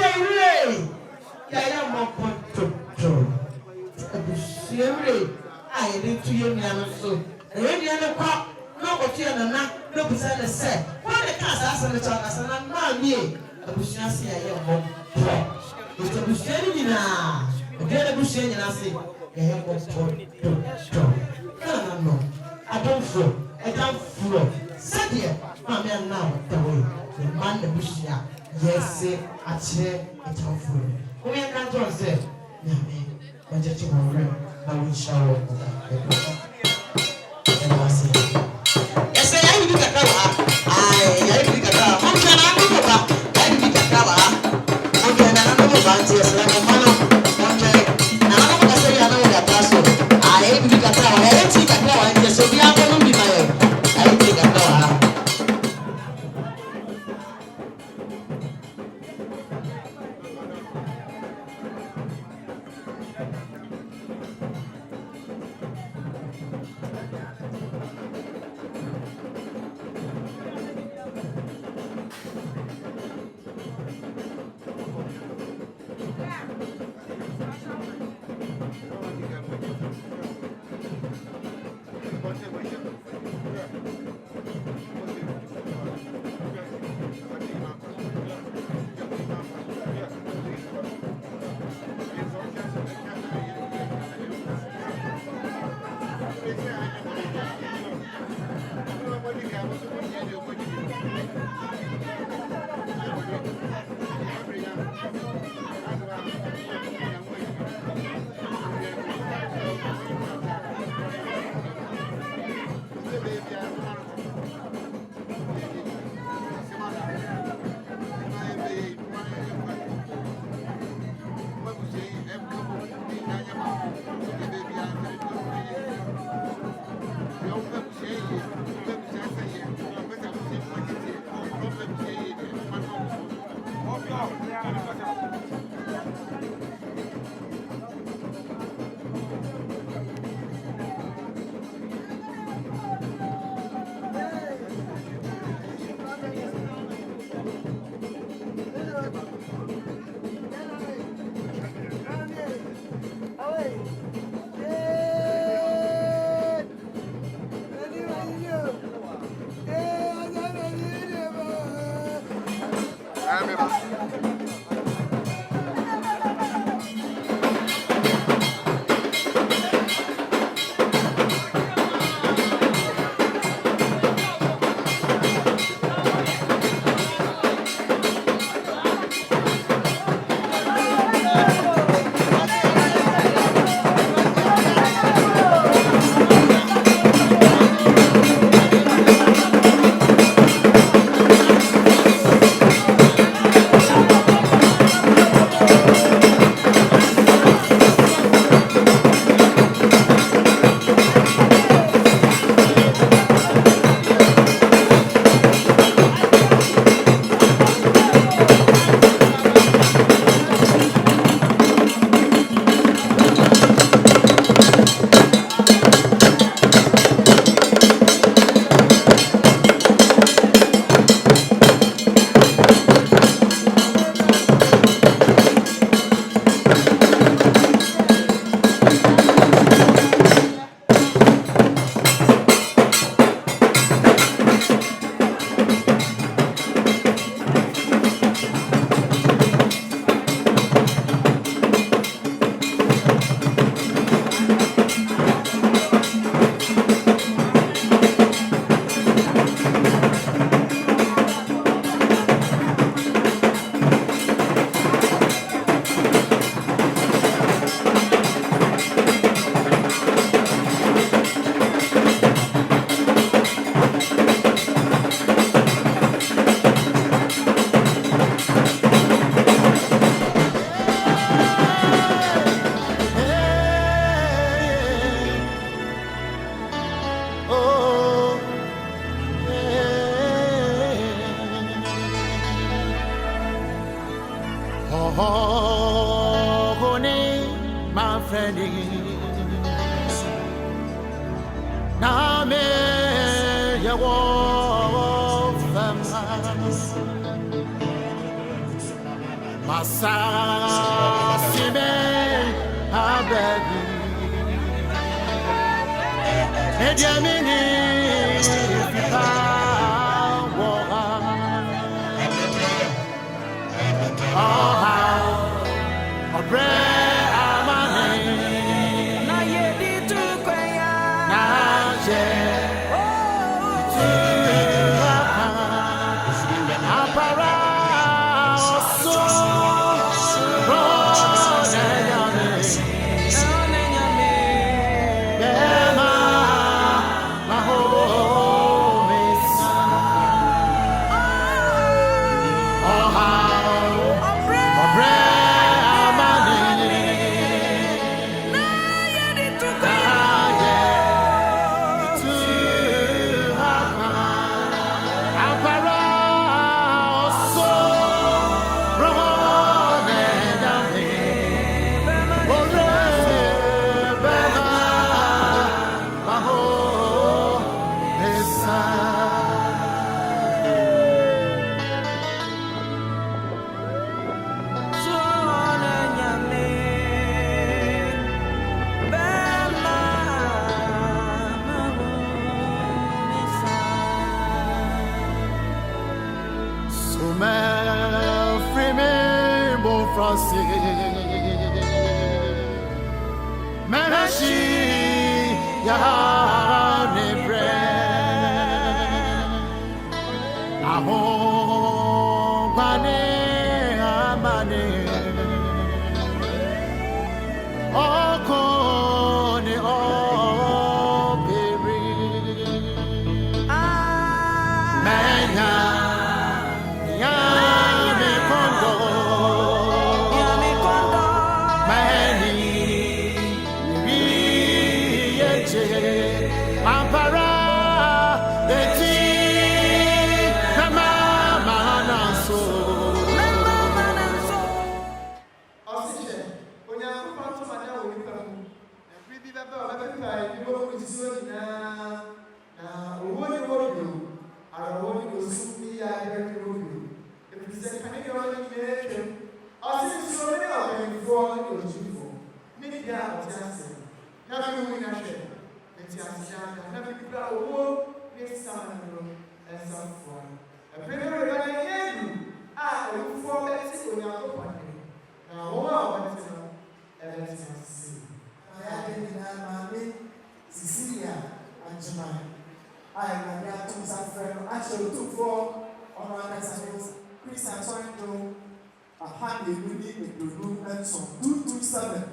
S6: ya mo poto Abusiere, I didn't to you, so. And when you have a crop, no, but you are not, no, beside the set. Why the cast asked the child, and I'm not me. Abusiasi, I am one. It's a Busiani now. Again, a Busiani, I say, I have one. No, I don't flow. I don't flow. Said here, my man now, the way. The man, the Busia, yes, say, I chair, I don't flow. We can't say, I just want to I will shower. Yes, I will be a cover. I will be a cover. I'm going to go. I will be a cover. I'm going to go back to the man. I'm going to say, I know that person. I will be a cover. I will take a cover. And so we are going to be my I will take a cover.
S8: Asasime abebi Ediamini fipa woha Oha Obre amane Na yedi tukwaya Na je Apara oso Menashi Yahane Bre Aho Bane Amane Okone Operi Menya Yame Kondo Ampara eti mama mananso
S3: Oxygen onya kupanto manya wonipamu na bibi baba baba ni bo kutisiwe na owoni wodo ara woni do sumi ya ebe wodo e bi se kan ni yo ni metwem oxygen so ni o ben for ni o jifo ni dia o ti ase na bi wi na hwe eti ase na bi bra owo ni sama no esa fo e bi ni ro na yedu a o fo be ti onya ko pani na o wa o ti no
S9: Cecilia Agyeman. I am a friend. Actually, took for on one Chris Antonio. A hand in the blue and some 227.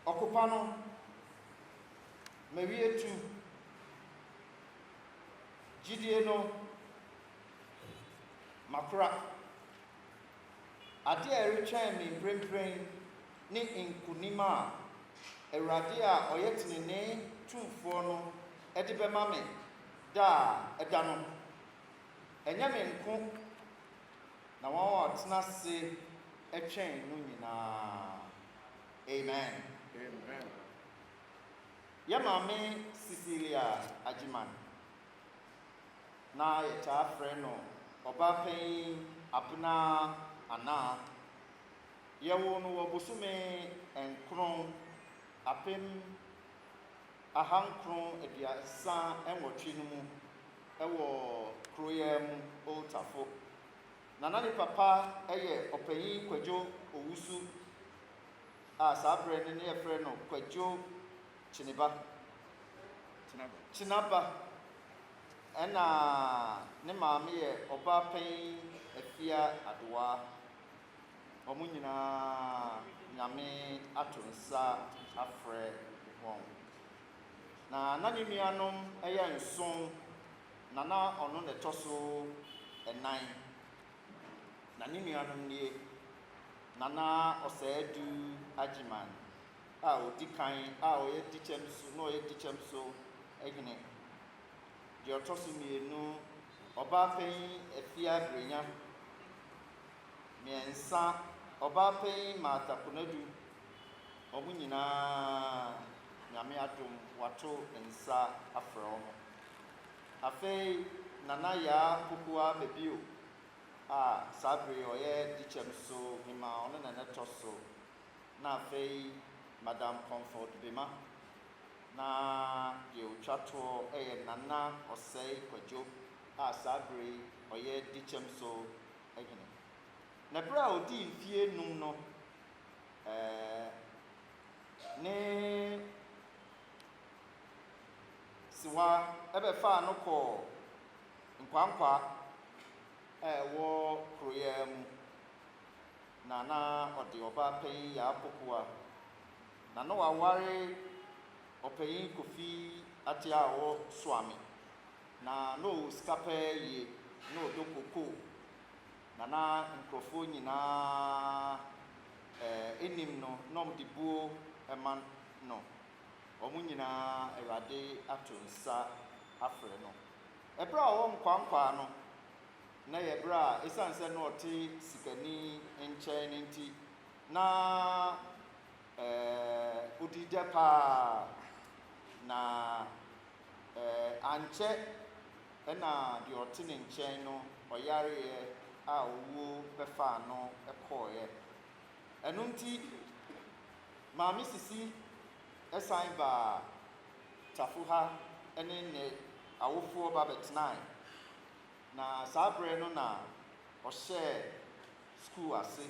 S2: Okupano mewie tu gidie no makra ade a retwɛn me prempren ne nkunima Awurade a ɔyɛtenene tumfoɔ no ɛde bɛma me da ɛda no ɛnyɛ me nko na wɔn a ɔtena se ɛtwɛn no nyinaa. Amen.
S1: Amen.
S2: Yamame Cecilia Agyeman. Na yɛtaa frɛ no Obaapanin apena ana. Yɛwo no wɔ bosome nkron apem ahankron aduasa nwɔtwe no mu ɛwɔ kuroyɛ mu Oltafo. Nana ne papa ɛyɛ ɔpanyin Kwadwo Owusu a saa brɛ no ne yɛfrɛ no Kwadwo Chinaba. Ɛna ne maame yɛ Obaapanin Afia Adowa. Ɔmo nyinaa nyame ato nsa afrɛ wɔn. Na ne nuanom ɛyɛ nson. Nana ɔno ne tɔ so ɛnan. Na ne nuanom nie Nana Ɔsɛɛdu Agyeman a odi kan a ɔyɛ Dichemso na ɔyɛ Dichemso Ahene. Deɛ ɔtɔ so mmienu Obaapanin Afia Brenya. Mmiɛnsa Obaapanin Matakonadu. Ɔmo nyinaa nyame adom wato nsa afrɛ wɔn. Afei Nana Yaa Pukua Bebio a saa bere ɔyɛ Dichemso Hima ɔno na ne tɔ so. Na afei Madam Comfort Bema. Na deɛ otwa toɔ ɛyɛ Nana Ɔsɛe Kwadwo a saa bere ɔyɛ Dichemso Ahene. Na bere a odi mfie num no ne siwa ɛbɛfa no kɔ nkwankwa ɛwɔ kuroyɛ mu. Na ɔde Obaapanin Yaa Pukua. Na waware ɔpanyin Kofi ate a ɔwɔ Swami. Na ɔwɔ sika pɛɛ yie na ɔdɔ koko. Na nkurɔfoɔ nyinaa enim no na ɔmo de buo ɛma no. Ɔmo nyinaa Awurade ato nsa afrɛ no. Ɛbere a ɔwɔ nkwankwa no na yɛ bere a ɛsiane sɛ na ɔte sikani nkyɛn ne nti na odi dɛ paa. Na ankyɛ ɛna deɛ ɔte ne nkyɛn no ɔyareɛ a owuo bɛfaa no ɛkɔɔyɛ. Ɛno nti maame sisi ɛsan baa Tafo ha ɛne ne awofoɔ ba bɛtenae. Na saa bere no na ɔhyɛ school ase.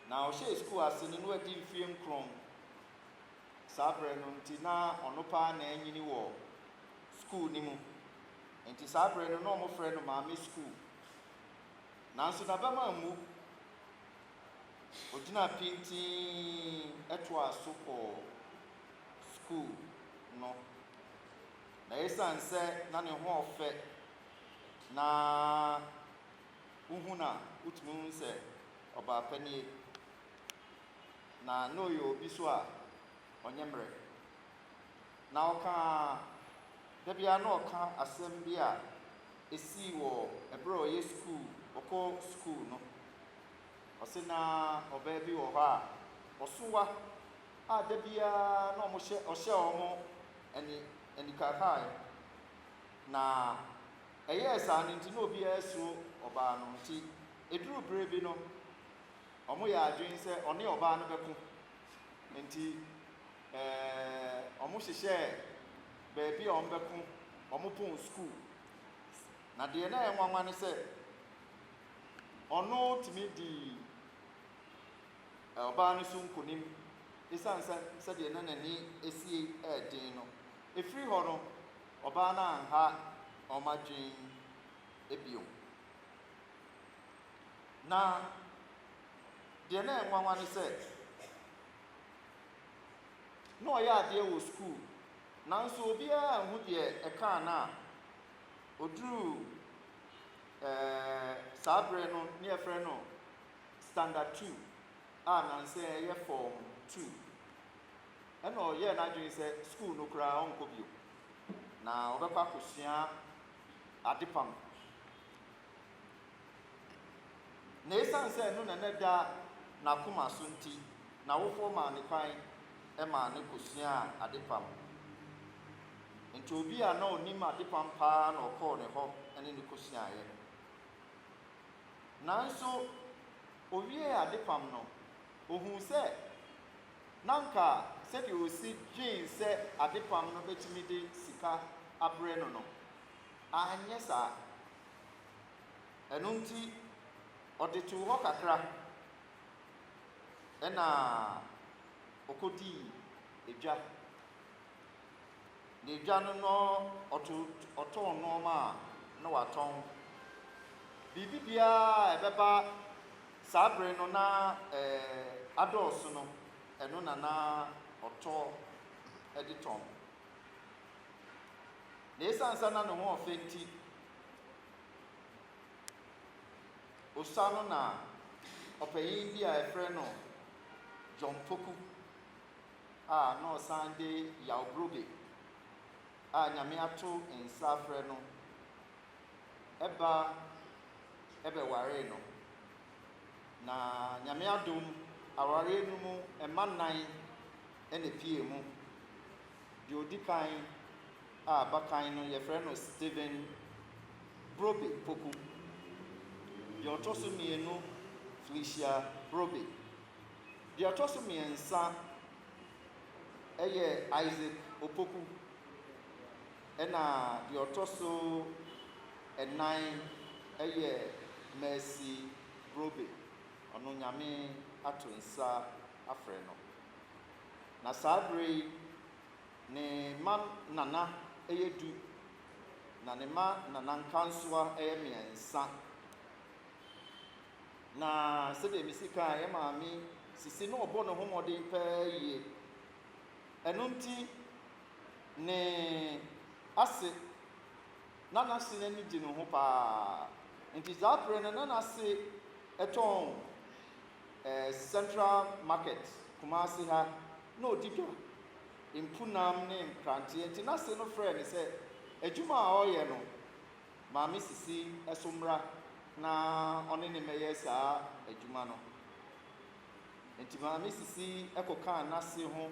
S2: Na ɔhyɛ school ase no na wadi mfie nkron. Saa bere no nti na ɔno paa na anyini wɔ school ni mu. Nti saa bere no na ɔmo frɛ no maame school. Nanso na bɛma mu ogyina pintin ɛtoa so kɔ school no. Na ɛsiane sɛ na ne ho ɔfɛ na wohu na wotumi hu sɛ Obaapanin. Na ɔyɛ obi so a ɔnyɛ mmerɛ. Na ɔka da bia na ɔka asɛm bi a ɛsii wɔ ɛberɛ a ɔyɛ school ɔkɔ school no. Ɔse na ɔbaa bi wɔ hɔ a ɔsowa a da bia na ɔhyɛ ɔmo anikahae. Na ɛyɛɛ saa no nti na obiara suro ɔbaa no nti ɛduru bere bi no ɔmo yɛ adwene sɛ ɔne ɔbaa no bɛko. Nti ɔmo hyehyɛ baabi a ɔmo bɛko ɔmo pon school. Na deɛ na ɛyɛ nwanwa ne sɛ ɔno tumi di ɔbaa no so nkonim ɛsiane sɛdeɛ na n'ani esie ɛɛden no. Efiri hɔ no ɔbaa no anha ɔmo adwene ebio. Na deɛ na ɛyɛ nwanwa ne sɛ na ɔyɛ adeɛ wɔ school. Nanso obiara nhu deɛ ɛkaa na oduru saa bere no ne yɛfrɛ no standard 2 a nansɛ ɛyɛ form 2. Ɛna ɔyɛ n'adwene sɛ school no koraa ɔnkɔ bio. Na ɔbɛkɔ akɔsua adepam. Na ɛsiane sɛ ɛno na ne da n'akoma so nti
S10: na wofo ma ne kwan ma ne kosua adepam nti obi a na onim adepam paa na ɔkɔɔ ne hɔ ne ne kosuaeɛ nanso owie adepam no ohun sɛ nanka sɛdeɛ osi dwen sɛ adepam no bɛtumi de sika abrɛ no no anyɛ saa ɛno nti ɔde to hɔ kakra ɛna ɔkɔdii edwa na edwa no ɔtɔn nneɛma a na watɔn biribi biara ɛbɛba saa bere no na adɔɔso no ɛno na ɔtɔ ɛde tɔn na esan sa na ne ho ɔfɛ nti osa no na ɔpanyin bi a ɛfrɛ no John Poku a na ɔsan de Yawbrobe a nyame ato nsa afrɛ no ɛbɛware no na nyame adom aware no mu ɛma 9 ɛna pie mu deɛ odi kan a abakan no yɛfrɛ no Stephen Brobe Poku deɛ ɔtɔ so mmienu Felicia Brobe deɛ ɔtɔ so mmiɛnsa ɛyɛ Isaac Opoku ɛna deɛ ɔtɔ so 9 ɛyɛ Mercy Brobe ɔno nyame ato nsa afrɛ no na saa bere yi ne ma nana ɛyɛ 2 na ne ma nana nkansoa ɛyɛ mmiɛnsa na sɛdeɛ misika a yɛ maame sisi na ɔbɔ ne ho mmɔden pɛɛ yie ɛno nti ne ase na n'ase n'ani gye ne ho paa nti saa bere no na n'ase ɛtɔn Central Market Kumasi ha na odi dwa mpunam ne nkranteɛ nti n'ase no frɛ ne sɛ adwuma a ɔyɛ no maame sisi ɛso mmra na ɔne ne mɛyɛ saa adwuma no nti maame sisi ɛkɔkaa n'ase ho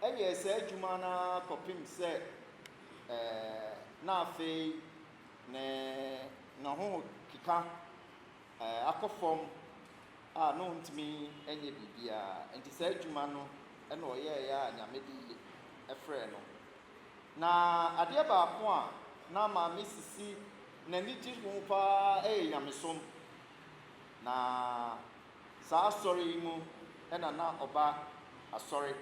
S10: ɛyɛ saa adwuma na kɔpem sɛ na afei ne na ho keka akɔ fam a no ntumi ɛnyɛ biribiara nti saa adwuma no ɛna ɔyɛɛyɛ a nyame de ɛfrɛ no na adeɛ baako a na maame sisi n'ani gye ho paa ɛyɛ nyamesom na saa asɔre yi mu ɛna na ɔba asɔre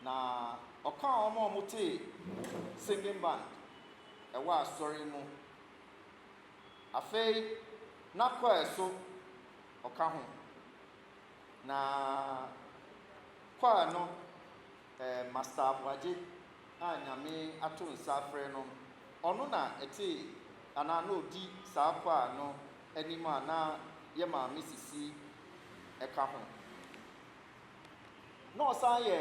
S10: na ɔka wɔn a wɔte singing band ɛwɔ asɔre mu afei na kɔɛ so ɔka ho na kɔɛ no master abuagye a nyame ato nsa afrɛ no ɔno na ɛte anaa na odi saa kɔɛ no anim a na yɛ maame sisi ɛka ho na ɔsan yɛ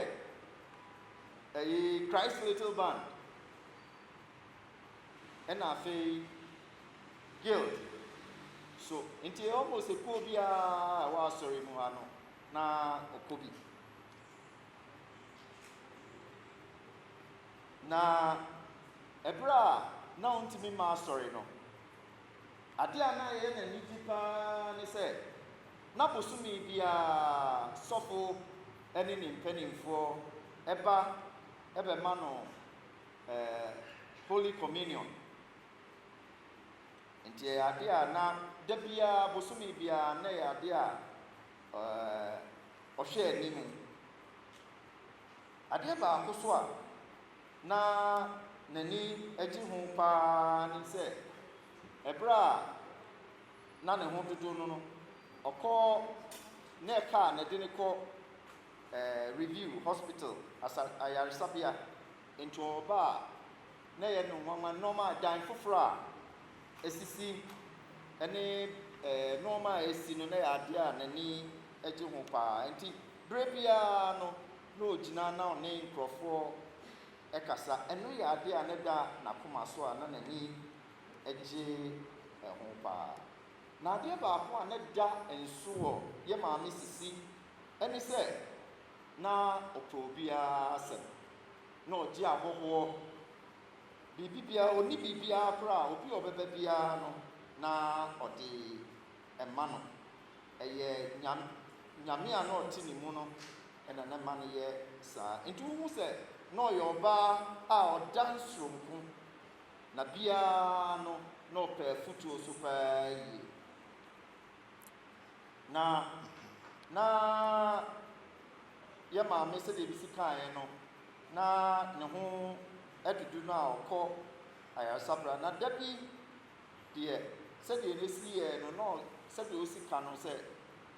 S10: Christ Little Band ɛna afei guild so nti almost ekuo biara a ɛwɔ asɔre mu ha no na ɔkɔ bi na ɛberɛ a na ɔntumi ma asɔre no adeɛ a na yɛ n'ani gye paa ne sɛ na bosome biara sɔfo ɛne ne mpanimfoɔ ɛbɛma no Holy Communion nti ɛyɛ adeɛ a na da biara bosome biara na ɛyɛ adeɛ a ɔhwɛ anim adeɛ baako so a na n'ani agye ho paa ne sɛ ɛberɛ a na ne ho dodo no ɔkɔ na ɛka na de ne kɔ review hospital ayaresabea nti ɔba a na yɛ no nneɛma dan foforɔ a esisi ɛne nneɛma a esi no na yɛ adeɛ a n'ani agye ho paa nti bere biara no na ogyina na ɔne nkurɔfoɔ ɛkasa ɛno yɛ adeɛ a ne da n'akoma so a na n'ani agye ho paa na adeɛ baako a ne da nso wɔ yɛ maame sisi ɛne sɛ na ɔpɛ obiara asɛm na ɔgye ahɔhoɔ biribi biara ɔni biribiara koraa obi a ɔbɛba biara no na ɔde ɛma no ɛyɛ nyame a na ɔte ne mu no ɛna ne ma no yɛ saa nti wohu sɛ na ɔyɛ ɔbaa a ɔda nsoronko na biara no na ɔpɛ afotuo so paa yie na yɛ maame sɛdeɛ bi si kaeɛ no na ne ho adudu no a ɔkɔ ayaresabra na da bi deɛ sɛdeɛ ne si yɛ no na sɛdeɛ ɔsi ka no sɛ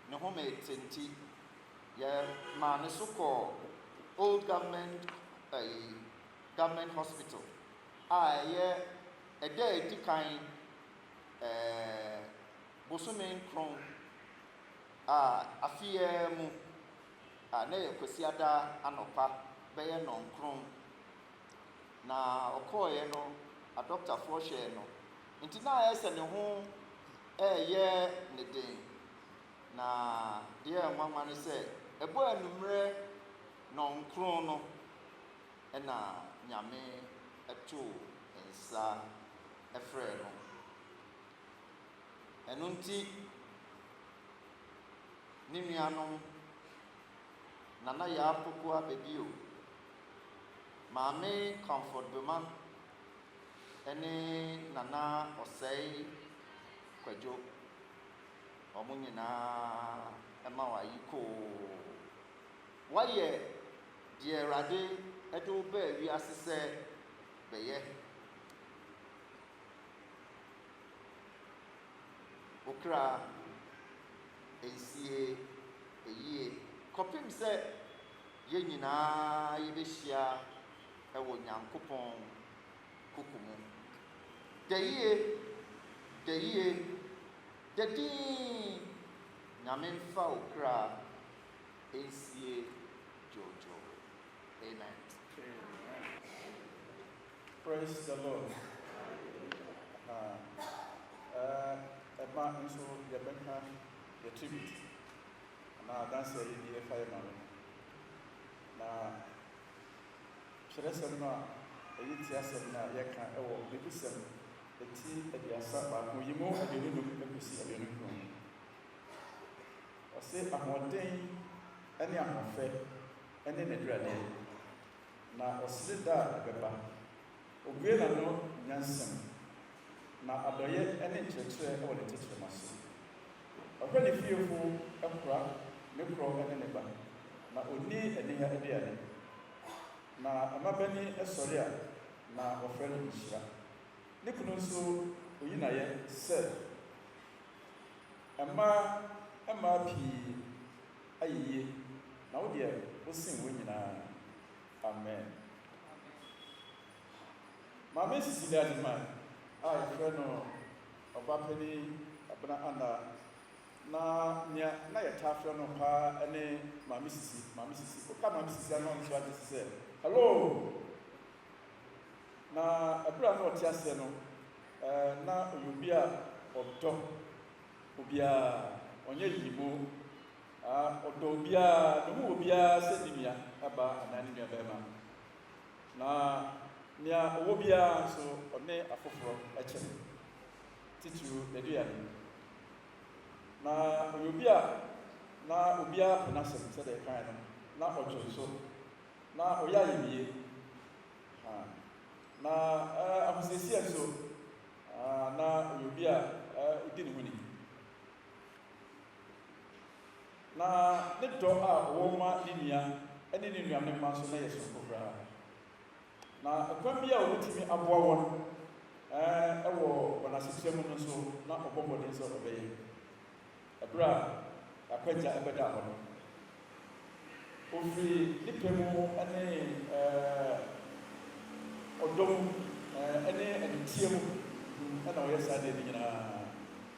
S10: ne ho ma ɛte nti yɛ maa ne so kɔ old government hospital a ɛyɛ ɛda a ɛdi kan bosome nkron a afeɛ mu a na yɛ kwasiada anɔpa bɛyɛ nɔnkron na ɔkɔɔeɛ no adɔktafoɔ hyɛɛ no nti na ayɛ sɛ ne ho ɛyɛ ne den na deɛ ɛmama no sɛ ɛbɔ anummerɛ nɔnkron no ɛna nyame ɛtoo nsa ɛfrɛ no ɛno nti ne nuanom nana yɛ apoko abɛbio maame comfort bema ɛne nana ɔsɛe kwadwo ɔmo nyinaa ɛma wayi koo wayɛ deɛ Awurade ɛde wo baa wiase sɛ bɛyɛ okra ɛnsie ɛyie kɔpem sɛ yɛn nyinaa yɛbɛhyia ɛwɔ Nyankopɔn kuku mu da yie dadin nyame mfa okra ɛnsie jojo amen.
S1: Praise the Lord. Ɛma nso yɛbɛka yɛ tribute na dansa yi ni yɛfa yɛ ma no na kyerɛsɛm no a ɛyɛ ti asɛm no a yɛka ɛwɔ bebisɛm ɛti aduasa baako yi mu aduonum ɛkɔsi aduonum ɔse ahoɔden ɛne ahofɛ ɛne n'adurade na ɔsere da a ɛbɛba obue n'ano nyansɛm na adɔyɛ ɛne nkyerɛkyerɛ ɛwɔ ne tɛkyerɛma so ɔhwɛ ne fiefo ɛkora ne korɔ ɛne ne ba na ɔni aniha aduane na mmabani ɛsɔre a na ɔfrɛ no nhyira ne kunu nso oyi n'ayɛ sɛ mmaa pii ayɛyie na wo deɛ wosen wɔn nyinaa amen. Maame Cecilia Agyeman a yɛfrɛ no Obaapanin abena ana na nea na yɛtaa frɛ no paa ne maame sisi woka maame sisi ano nso ate sɛ hello na ɛberɛ a na ɔte aseɛ no na ɔyɛ obi a ɔdɔ obiara ɔnyɛ yiyimu ɔdɔ obiara ne ho obiara sɛ ne nua aba anaa ne nua bɛrima na nea ɔwɔ biara nso ɔne afoforɔ ɛkyɛ titiri n'aduane na ɔyɛ obi a na obiara pɛ n'asɛm sɛdeɛ ɛkan no na ɔdwo nso na ɔyɛ ayɛyie na ahosiesie nso na ɔyɛ obi a ɔdi ne ho ni na ne dɔ a ɔwɔ ma ne nua ɛne ne nuamema nso na yɛ sonko koraa na ɛkwan bi a wɔtumi aboa wɔn ɛwɔ wɔn asekyerɛ mu no nso na ɔbɔ mmɔden sɛ ɔbɛyɛ ɛberɛ a akwagya ɛbɛda hɔ no ɔfiri nipa mu ne ɔdɔm ne anetie mu ɛna ɔyɛ saa deɛ no nyinaa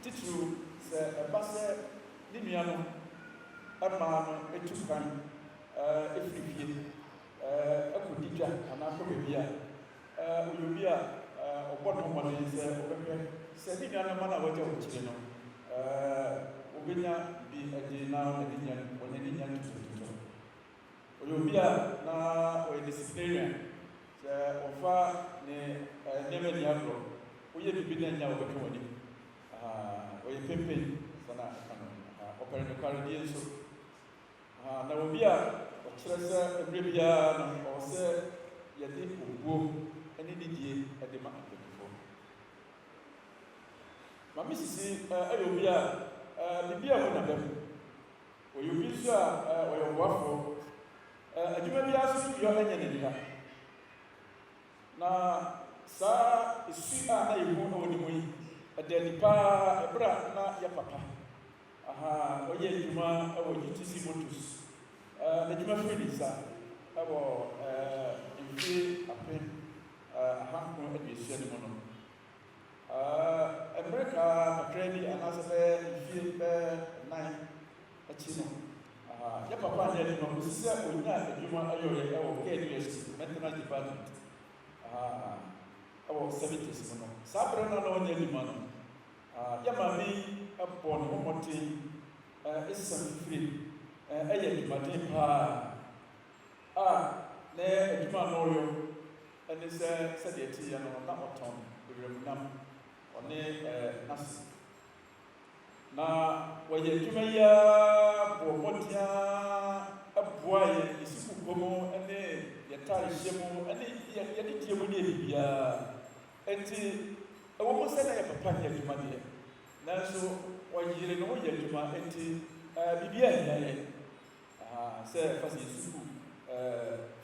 S1: titiri sɛ ɛba sɛ ne nua no ɛmaa no ɛtu kwan ɛfiri fie ɛkɔdi dwa anaa kɔ baabi a ɔyɛ obi a ɔbɔ ne ho mmɔden sɛ ɔbɛhwɛ sɛ ne nua no ma no a wɔagya wɔ kyire no wobɛnya bi adi na wɔne nya ntototo Oyobia na oye disciplinarian. Ofa ne neme ni agro. Oye bibi na nya obeka woni. Oye pepe sana kano. Opere no kwari enso. Na obia okyerese ebrebia na ose yede obuo ene didie ede ma akofo. Mami sisi oyobia bibia ho na bem. Oyobi so oyo wafo adwuma bi aso bi ɔnyɛ ne nika na saa esu na yehu na woni mu yi ɛda nipa ɛbra na yɛ papa ɔyɛ adwuma ɛwɔ UTC Motors adwuma firi ne nsa ɛwɔ Ahenfie Ahenfie aduasua ne mu no America kakra bi anaasɛ bɛyɛ mfie bɛyɛ 9 akyi no ya papa ne adwuma ko sɛ onya adwuma ayɔyɛ ɛwɔ KNUST maintenance department ɛwɔ 70s no saa bere no na ɔnya adwuma no ya maame ɛbɔ ne ho mmɔten ɛsesa fifiri ɛyɛ adwumaden paa na adwuma no ɔyɔ ɛne sɛ sɛdeɛ ɛteɛ no na ɔtɔn ewuramunam ɔne nase na wɔyɛ adwuma yi bɔ mmɔtea ɛboa yɛ yɛsiku kɔ mu ne yɛtare hyɛ mu ne yɛde tie mu ne yɛbibiaa enti ɛwɔ mu sɛ na yɛ papa nyɛ adwuma deɛ nanso wɔyere ne ho yɛ adwuma enti biribiaa nyinayɛ sɛ fa sɛ yɛsiku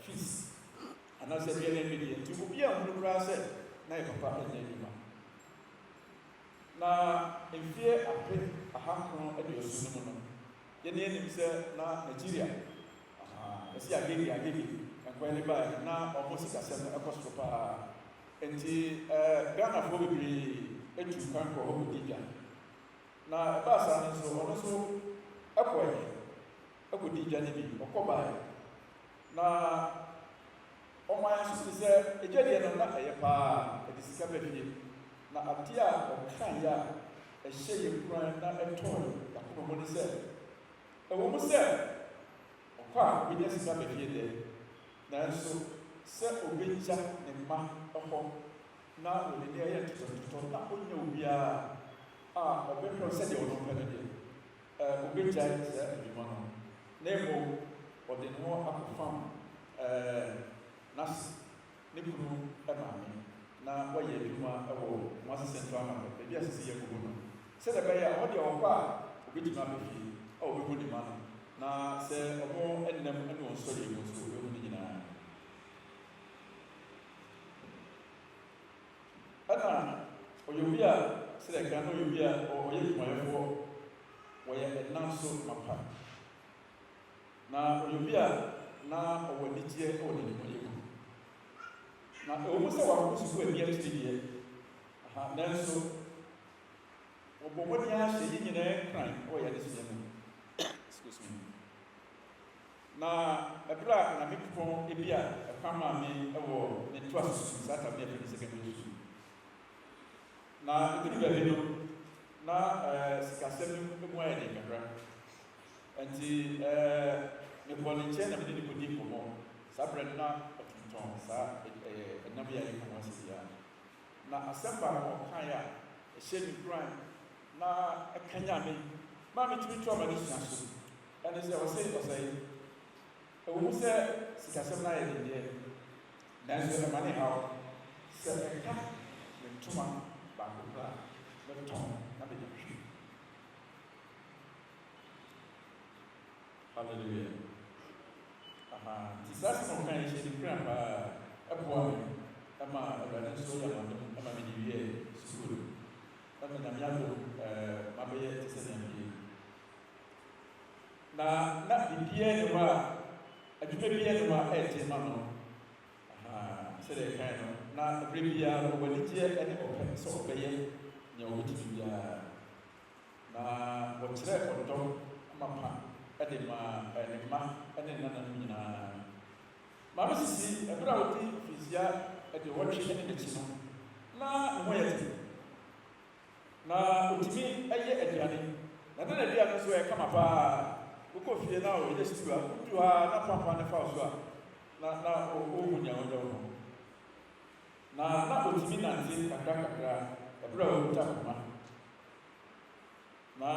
S1: fees anaasɛ bia no mmɛdeɛ enti obiaa hunu koraa sɛ na yɛ papa nyɛ adwuma na mfie ahankron aduosu no mu no yɛne anim sɛ na Nigeria ɛsi agege nkwɛne ba na ɔmo sikasɛm no ɛkɔ soro paa enti Ghanafoɔ bebree atu kwan kɔ hɔ kɔdi dwa na ɛbaa saa no nso ɔno nso ɛkɔdi dwa no bi ɔkɔ baeɛ na ɔman nso te sɛ agyadeɛ no na ɛyɛ paa ɛde sika bɛfie na adeɛ a ɔka yɛ a ɛhyɛ yɛ kuran na ɛtɔn yakoma mu ne sɛ ɛwɔ mu sɛ ɔkɔ a obɛnya sika bɛfie dɛ nanso sɛ obɛgya ne mma ɛhɔ na wɔde ne ɛyɛ totɔtotɔ na ɔnya obiara a ɔbɛhwɛ sɛdeɛ ɔno mpɛ no deɛ obɛgya sɛ adwuma no na mmom ɔde ne ho akɔfam nase ne kunu maame na wɔyɛ adwuma ɛwɔ Mwase Central Market baabi a sisi yɛ gugu no sɛdeɛ ɛbɛyɛ a ɔde ɔkɔ a obɛgyina abɛfie a ɔbɛhu ne ma no na sɛ ɔmo ɛnam ɛne wɔn nsɔre mu nso ɔbɛhu ne nyinaa ɛna ɔyɛ obi a sɛdeɛ ɛka no ɔyɛ obi a ɔyɛ adwumayɛfoɔ wɔyɛ ɛnam so mapa na ɔyɛ obi a na ɔwɔ anigyeɛ ɛwɔ n'animɔyɛ mu na ɛwɔ mu sɛ wɔakɔ suku ani akyiri deɛ nanso wɔbɔ mmɔden ahyɛ yi nyinaa kran ɛwɔ yɛde sua mu excuse me na ɛberɛ a Nyame Pɔn ebi a ɛkwan maa me ɛwɔ ne to asusu saa tam ne ɛfɛ ne secondary school na ɛduru baabi no na sikasɛm no mu ayɛ den kakra nti mebɔ ne nkyɛn na mede ne kɔdi nkɔmmɔ saa berɛ no na ɔtontɔn saa ɛnam yɛ ayɛ nkɔmmɔ ase biara na asɛm baako ɔkaeɛ a ɛhyɛ ne kuran na ɛkanya me maa metumi to ama ne sua so ɛne sɛ ɔsɛe ɛwɔ mu sɛ sikasɛm no ayɛ den deɛ nanso ɛma ne haw sɛ ɛka ne ntoma baako koraa mɛtɔn na mede hwe hallelujah nti saa sɛ na ɔkaeɛ hyɛ ne kuran paa ɛboa me ɛma Awurade nso yɛ amadom ɛma me de wiɛ sukuu ɛma Nyame adom mabɛyɛ te sɛ nea na biribiara ne hɔ a adwuma biara ne hɔ a ɛyɛ ma no sɛdeɛ ɛkae no na berɛ biara ɔwɔ anigyeɛ ne ɔpɛ sɛ ɔbɛyɛ nea ɔbɛtumi biara na wɔkyerɛ ɔdɔ amapa ɛde ma ne mma ne ne nananom nyinaa maame sisi ɛberɛ a wɔdi mfirihyia ɛde wɔtwe ne n'akyi no na ne ho yɛ te na ɔtumi ɛyɛ aduane na ne n'aduane nso ɛyɛ kama paa wokɔ fie na ɔyɛ stew a wodu ha na papa ne fa so a na ɔhu nea ɔnyɛ wo na ɔtumi nante kakra ɛberɛ a ɔkuta akoma na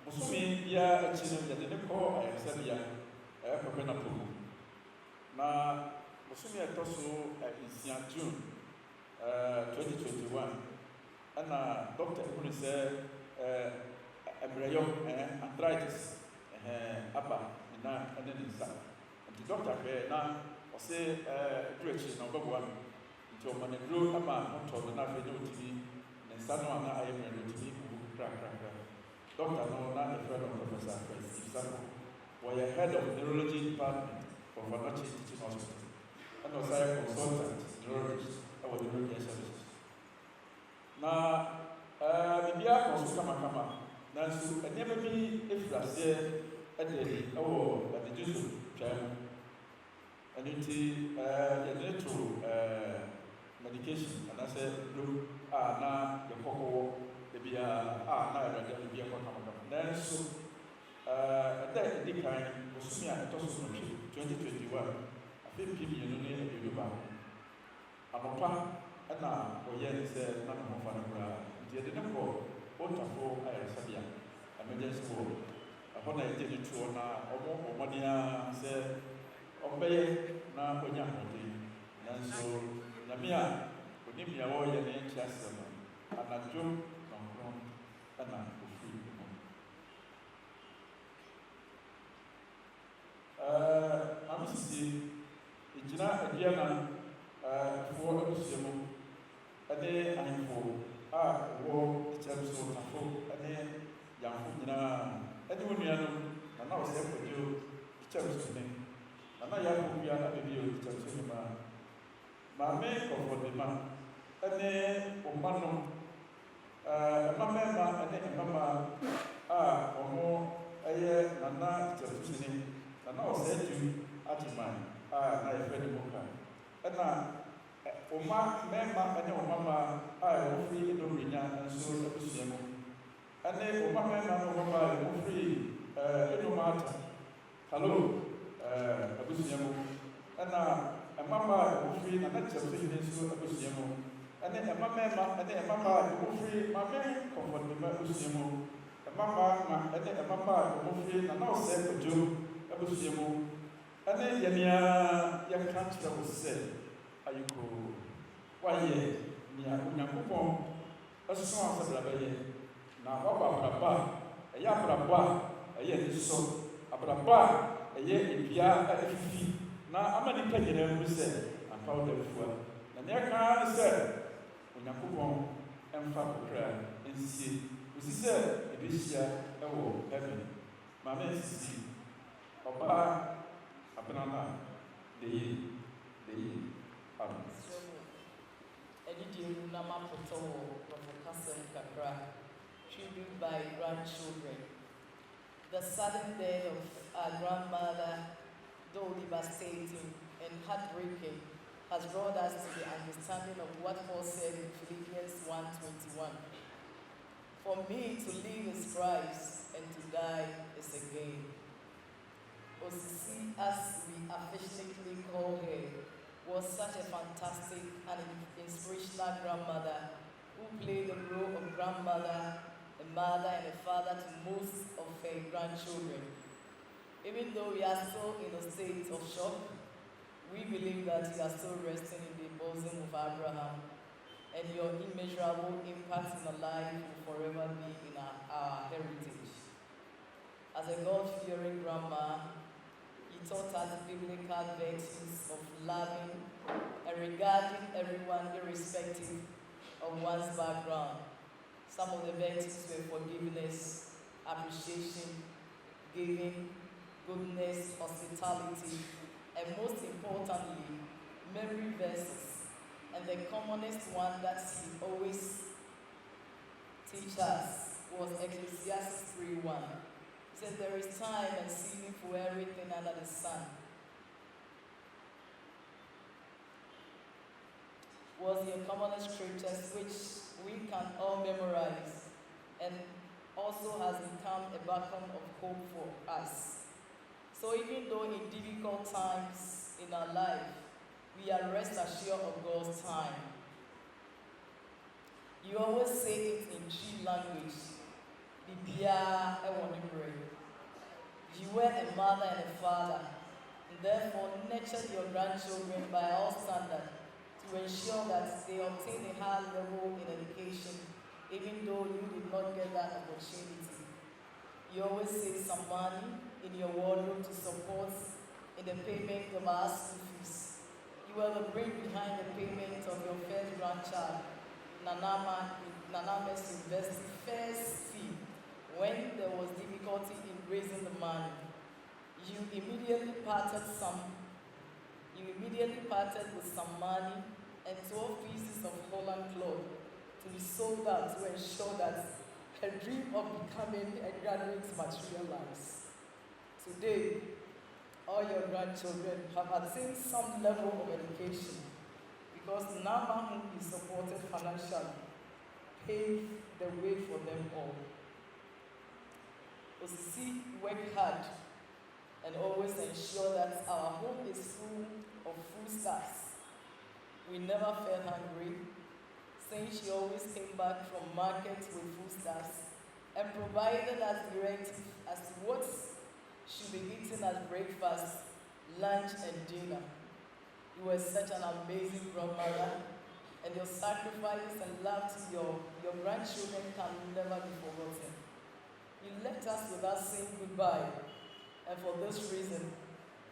S1: bosome biara akyi no yɛde ne kɔ ayaresabea pɛpɛ na pɔ mu na bosome a ɛtɔ so nsia June 2021 ɛna doctor ehunu sɛ ɛbrɛyɔ arthritis aba na ɛne ne nsa nti doctor hwɛ na ɔsɛ duro akyi na ɔbɛboa no nti ɔma ne duro ama ɔtɔ no na afei ne ɔtumi ne nsa no a na ayɛ mmerɛ no ɔtumi kubu kakrakra doctor no na ɛfrɛ no Professor Steve Sako wɔyɛ head of neurology department for Fanachi Teaching Hospital ɛna ɔsɛ ayɛ consultant neurologist ɛwɔ neurology services na biribiara kɔ so kamakama nanso nneɛma bi efiri aseɛ ɛde ɛwɔ adagye so twaa mu ɛno nti yɛde ne to medication anaasɛ duro a na yɛkɔkɔwɔ ebiara a na yɛde ebi ɛkɔ kamakama nanso ɛda ɛdi kan bosome a ɛtɔ so nɔtwe 2021 afei pii mmienu ne aduonu baako anɔpa ɛna ɔyɛ ne sɛ na ne ho fa no koraa nti yɛde ne kɔ ɔtafo ayaresabea emergency ward ɛhɔ na yɛgye ne toɔ na ɔmo ɔmmɔden a sɛ ɔmbɛyɛ na ɔnya ahoɔden nanso nyame a onim nea wɔreyɛ ne nkyɛ asɛm no anadwo nɔnkron ɛna ɔfiri mu Mame Sisi ɛgyina Aduana foɔ abusua mu ɛne ahemfo a wɔwɔ Dichemso ɛne yɛmfo nyinaa ɛne wo nuanom na ɔsɛ kɔdwo Dichemso ne na yɛakɔ wia abɛbi o Dichemso ne ma maame kɔfɔdema ɛne ɔma no ɛmamɛma ɛne ɛmama a ɔmo ɛyɛ nana Dichemso ne na ɔsɛ du Agyeman a na yɛfrɛ ne mu ka ɛna ɔma mɛma ɛne ɔmama a ɛwɔfiri ɛdɔmrenya nso abusua mu ɛne ɔma mɛma ne ɔmama a ɛwɔfiri ɛdɔmata halo abusua mu ɛna ɛmama a ɛwɔfiri nana Dichemso ne nso abusua mu ɛne ɛma mɛma ɛne ɛmama a ɛwɔfiri maame kɔmfɔdema abusua mu ɛmama ɛne ɛmama a ɛwɔfiri nana ɔsɛ kɔdwo abusua mu ɛne yɛnea yɛka kyerɛ wo sɛ ayiko wayɛ nea Onyankopɔn ɛsoso a sɛ bra bɛyɛ na wabɔ abrabɔ a ɛyɛ abrabɔ a ɛyɛ nisɔ abrabɔ a ɛyɛ edua a ɛfifi na ama nipa nyinaa mu sɛ ampa wo dafua na nea ɛka ne sɛ Onyankopɔn ɛmfa kokra nsie osi sɛ ɛbɛhyia ɛwɔ heaven Mame Sisi ɔbaa abenana deyi amen.
S11: Edidi Nama Potowo Profokasem Kakra, tribute by grandchildren. The sudden death of our grandmother, though devastating and heartbreaking, has brought us to the understanding of what Paul said in Philippians 1:21. For me to live is Christ, and to die is a gain. Osisi, as we affectionately call her, was such a fantastic and inspirational grandmother who played the role of grandmother, a mother, and a father to most of her grandchildren. Even though we are still in a state of shock, we believe that you are still resting in the bosom of Abraham, and your immeasurable impact in our life will forever be in our heritage. As a God-fearing grandma, you taught us biblical virtues of loving and regarding everyone irrespective of one's background. Some of the virtues were forgiveness, appreciation, giving, goodness, hospitality, and most importantly, memory verses. And the commonest one that she always teaches us was Ecclesiastes 3:1. Says there is time and season for everything under the sun. Was the commonest scriptures which we can all memorize, and also has become a beacon of hope for us. So even though in difficult times in our life, we are rest assured of God's time. You always say it in 3 languages. You were a mother and a father, and therefore nurtured your grandchildren by all standards to ensure that they obtain a high level in education, even though you did not get that opportunity. You always save some money in your wardrobe to support in the payment of our school fees. You were the brain behind the payment of your first grandchild, Naname's university first fee, when there was difficulty in raising the money. You immediately parted with some money and 12 pieces of Holland cloth to be sold out to ensure that her dream of becoming a graduate materialized. Today, all your grandchildren have attained some level of education because Nama, whom you supported financially, paved the way for them all. Osisi worked hard and always ensure that our home is full of foodstuffs. We never felt hungry, since she always came back from market with foodstuffs and provided us directives as to what should be eaten as breakfast, lunch, and dinner. You were such an amazing grandmother, and your sacrifices and love to your grandchildren can never be forgotten. You left us without saying goodbye, and for this reason,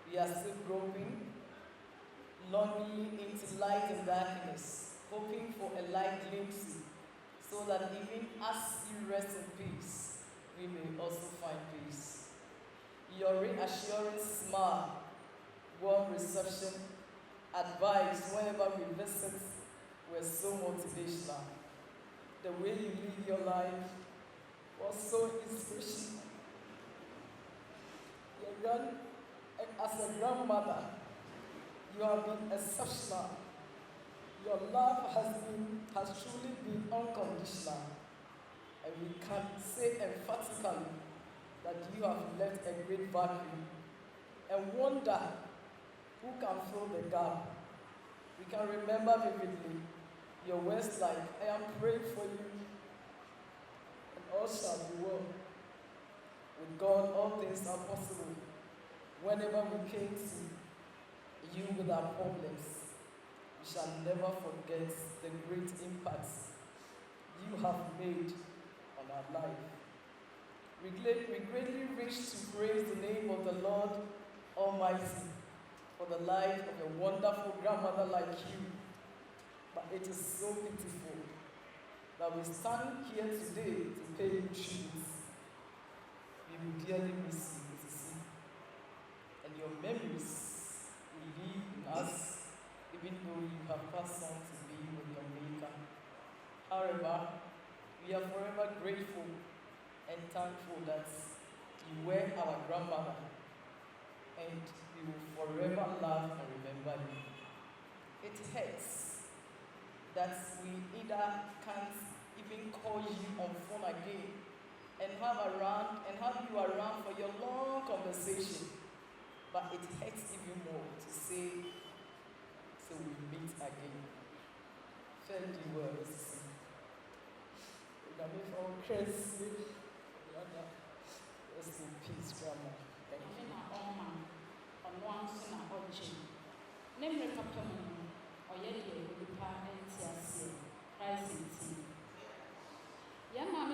S11: we are still groping, longing into light and darkness, hoping for a light glimpse, so that even as you rest in peace, we may also find peace. Your reassuring smile, warm reception, advice whenever we visit were so motivational. The way you live your life was so inspirational. As a grandmother, you have been exceptional. Your love has truly been unconditional. And we can say emphatically that you have left a great vacuum and wonder who can fill the gap. We can remember vividly your words like, I am praying for you, and all shall be well. With God, all things are possible. Whenever we came to you with our problems, we shall never forget the great impact you have made on our life. We greatly wish to praise the name of the Lord Almighty for the life of a wonderful grandmother like you. But it is so pitiful that we stand here today to pay you tribute. We will dearly miss you, Cecilia, and your memories will live in us, even though you have passed on to be with your Maker. However, we are forever grateful and thankful that you were our grandmother, and we will forever love and remember you. It hurts that we either can't even call you on phone again and have you around for your long conversation, but it hurts even more to say, so we meet again. Fare thee well, Cecilia. Rest in peace, Grandma. Thank you.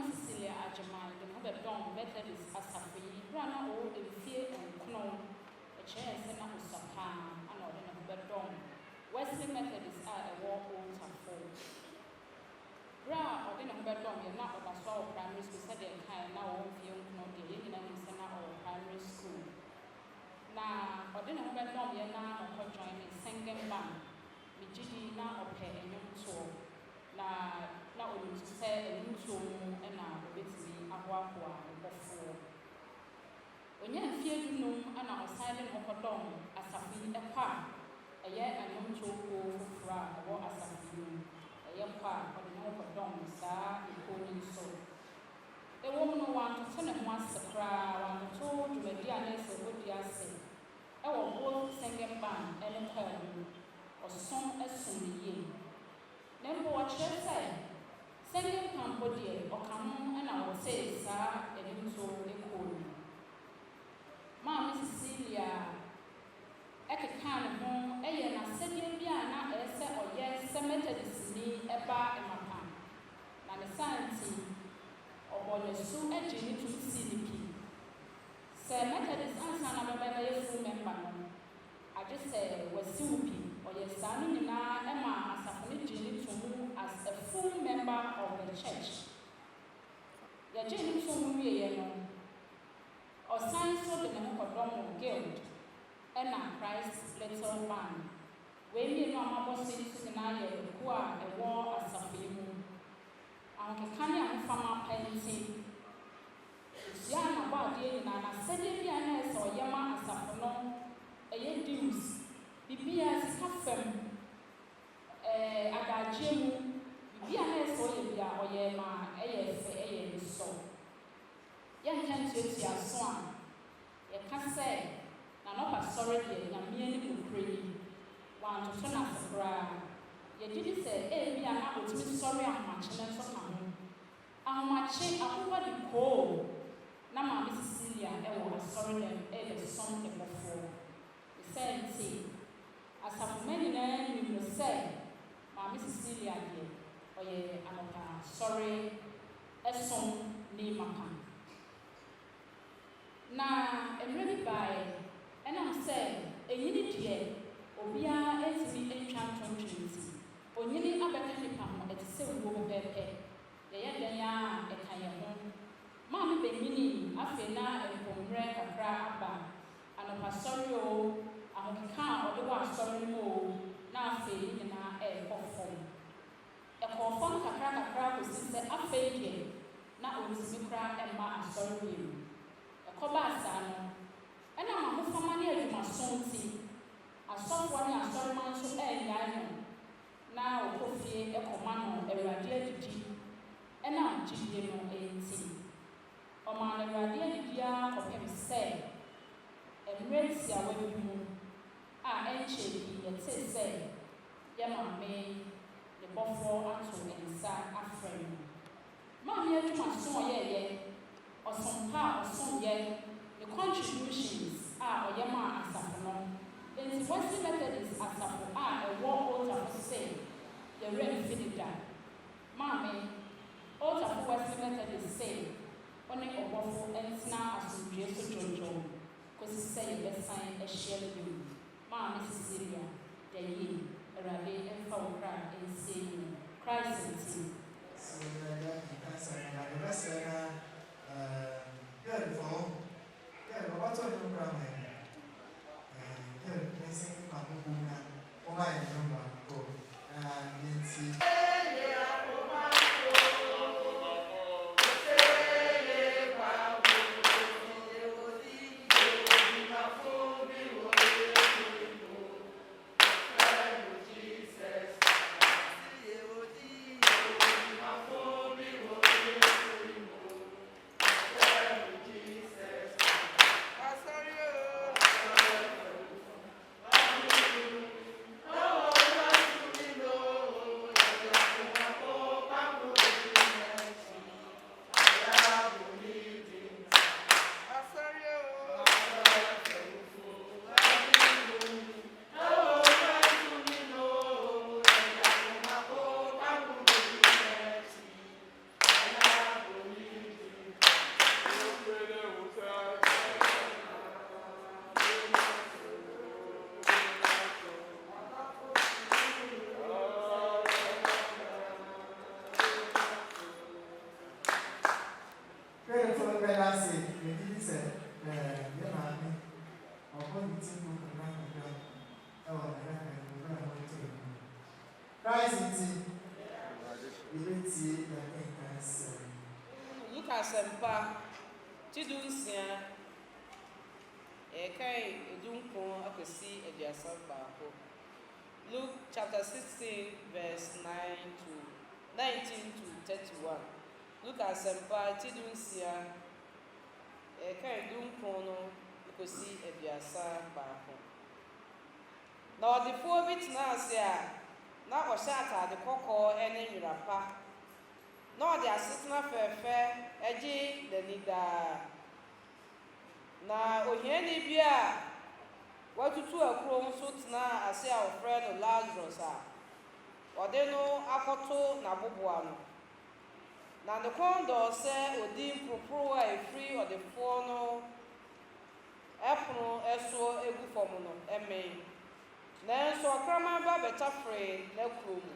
S12: Cecilia Agyeman, the mother dom Methodist Asafi, Grana old in fear and Kno, a chair and Senna Usapa, and order dom. Wesley Methodists are a war old for. Bra or dinner dom, you're not of a soul primary school, said they kind now won't feel no dealing in any Senna or primary school. Now, or dinner dom, you're now of her joining singing band, Mijidi now of her and young tour. Now, we say a new song and now with me a waqua before. When you fear you know, and our silent of a dom, as a fee a pa, a year and young choco fra, or as a few, a young pa, or the no of a dom, sir, in holding so. The woman wantoto ne ho ase koraa, wantoto dwumadi a na ɛsɛ ɔdi ase ɛwɔ both singing band ɛne choir mu. Ɔsom ɛsom ne yie. Na mpo wɔkyerɛ sɛ singing campo deɛ ɔka ho ɛna wɔte saa ɛdinso ɛkɔɔ mu. Maame Cecilia ɛkeka ne ho ɛyɛ n'asɛdeɛ bi a na ɛyɛ sɛ ɔyɛ sɛ Methodistni ɛba ɛmapa. Na ne saa nti ɔbɔ ne so agye ne tum si ne pi. Sɛ Methodist ansa na bɛyɛ full member no, agye sɛ wasi wo pi. Ɔyɛ saa no nyinaa ɛma asafo ne gye ne tum as a full member of the church. Yɛgye ne tum wieɛ no, ɔsan so de ne ho kɔdɔm guild ɛna Christ Little Band. Wei mmienu a mabɔ so yi so nyinaa yɛ ekuo a ɛwɔ asafo yi mu. Ahokeka ne ahofama pa nti esua n'abɔ adeɛ nyinaa na sɛdeɛ bi a na ɛsɛ ɔyɛ ma asafo no ɛyɛ dues. Bibia sika fam adagye mu bibia na ɛsɛ ɔyɛ bi a ɔyɛ ma ɛyɛ fɛ ɛyɛ nsɔ. Yɛnka ntuatua so a yɛka sɛ n'anɔpa sɔre deɛ nyamea ne kokore yi wantoto n'ase koraa. Yɛgye di sɛ ebi a na otumi sɔre ahomakye no nso ka ho. Ahomakye ahoba de koo na Maame Cecilia ɛwɔ asɔre dɛm ɛbɛsom ne bɔfoɔ. Ɛsɛ nti asafo nyinaa nim no sɛ Maame Cecilia deɛ ɔyɛ anɔpa sɔre ɛsom ne mapa. Na mmerɛ bi baeɛ ɛnam sɛ ɛnyini deɛ obiara ɛntumi ntwa ntontwe nti onyini abɛka nipa ho ɛte sɛ wuo pɛpɛɛpɛ. Yɛyɛ dan a ɛka yɛn ho. Maame bɛnyini afei na mpɔmmerɛ kakra aba. Anɔpa sɔre o, ahokeka a ɔde wɔ asɔre no mu o, na afei ne nyinaa ɛrekɔ fam. Ɛkɔɔ fam kakra kɔsi sɛ afei deɛ na ɔntumi koraa ɛmma asɔre wiem. Ɛkɔbaa saa no, ɛnam ahofama ne adwumaso nti asɔfoɔ ne asɔreman nso ɛrenyae no na ɔkɔ fie ɛkɔma no Awurade adidi ɛnam gyidie no nti. Ɔmaa no Awurade adidi ara kɔpem sɛ mmerɛ tiawa bi mu a ɛnkyɛ bi yɛte sɛ yɛ maame ne bɔfoɔ ato nsa afrɛ no. Maame adwumaso ɔyɛɛyɛ, ɔsompa a ɔsomyɛ, ne contributions a ɔyɛ maa asafo no. Nti Wesley Methodist asafo a ɛwɔ Otafo sɛ yɛwerɛ mfi ne da. Maame Otafo Wesley Methodist sɛ ɔne ɔbɔfo ntena asomdwie so dwodwo kɔsi sɛ yɛbɛsan ahyia no bio. Maame Cecilia da yie, Awurade ɛmfa wo kra ɛnsie yi Christ nti.
S11: Asempa Tidunsia Ekai Edunko Akosi Ediasa Bako. Luke chapter 16 verse 19 to 31. Luke Asempa Tidunsia ɛka dunkron no kosi aduasa baako. Na ɔdefoɔ bi tena ase a na ɔhyɛ atade kɔkɔɔ ne nwera pa. Na ɔde asetena fɛɛfɛ agye n'ani daa. Na ohiani bi a watutu akuro nso tena ase a wɔfrɛ no Lazarus a ɔde no akɔto n'aboboa no. Na ne kɔn dɔɔ sɛ odi mporoporowa a ɛfiri ɔdefoɔ no ɛpono ɛso egu fam no ɛmɛn. Nanso ɔkraman ba bɛtafere n'akuro mu.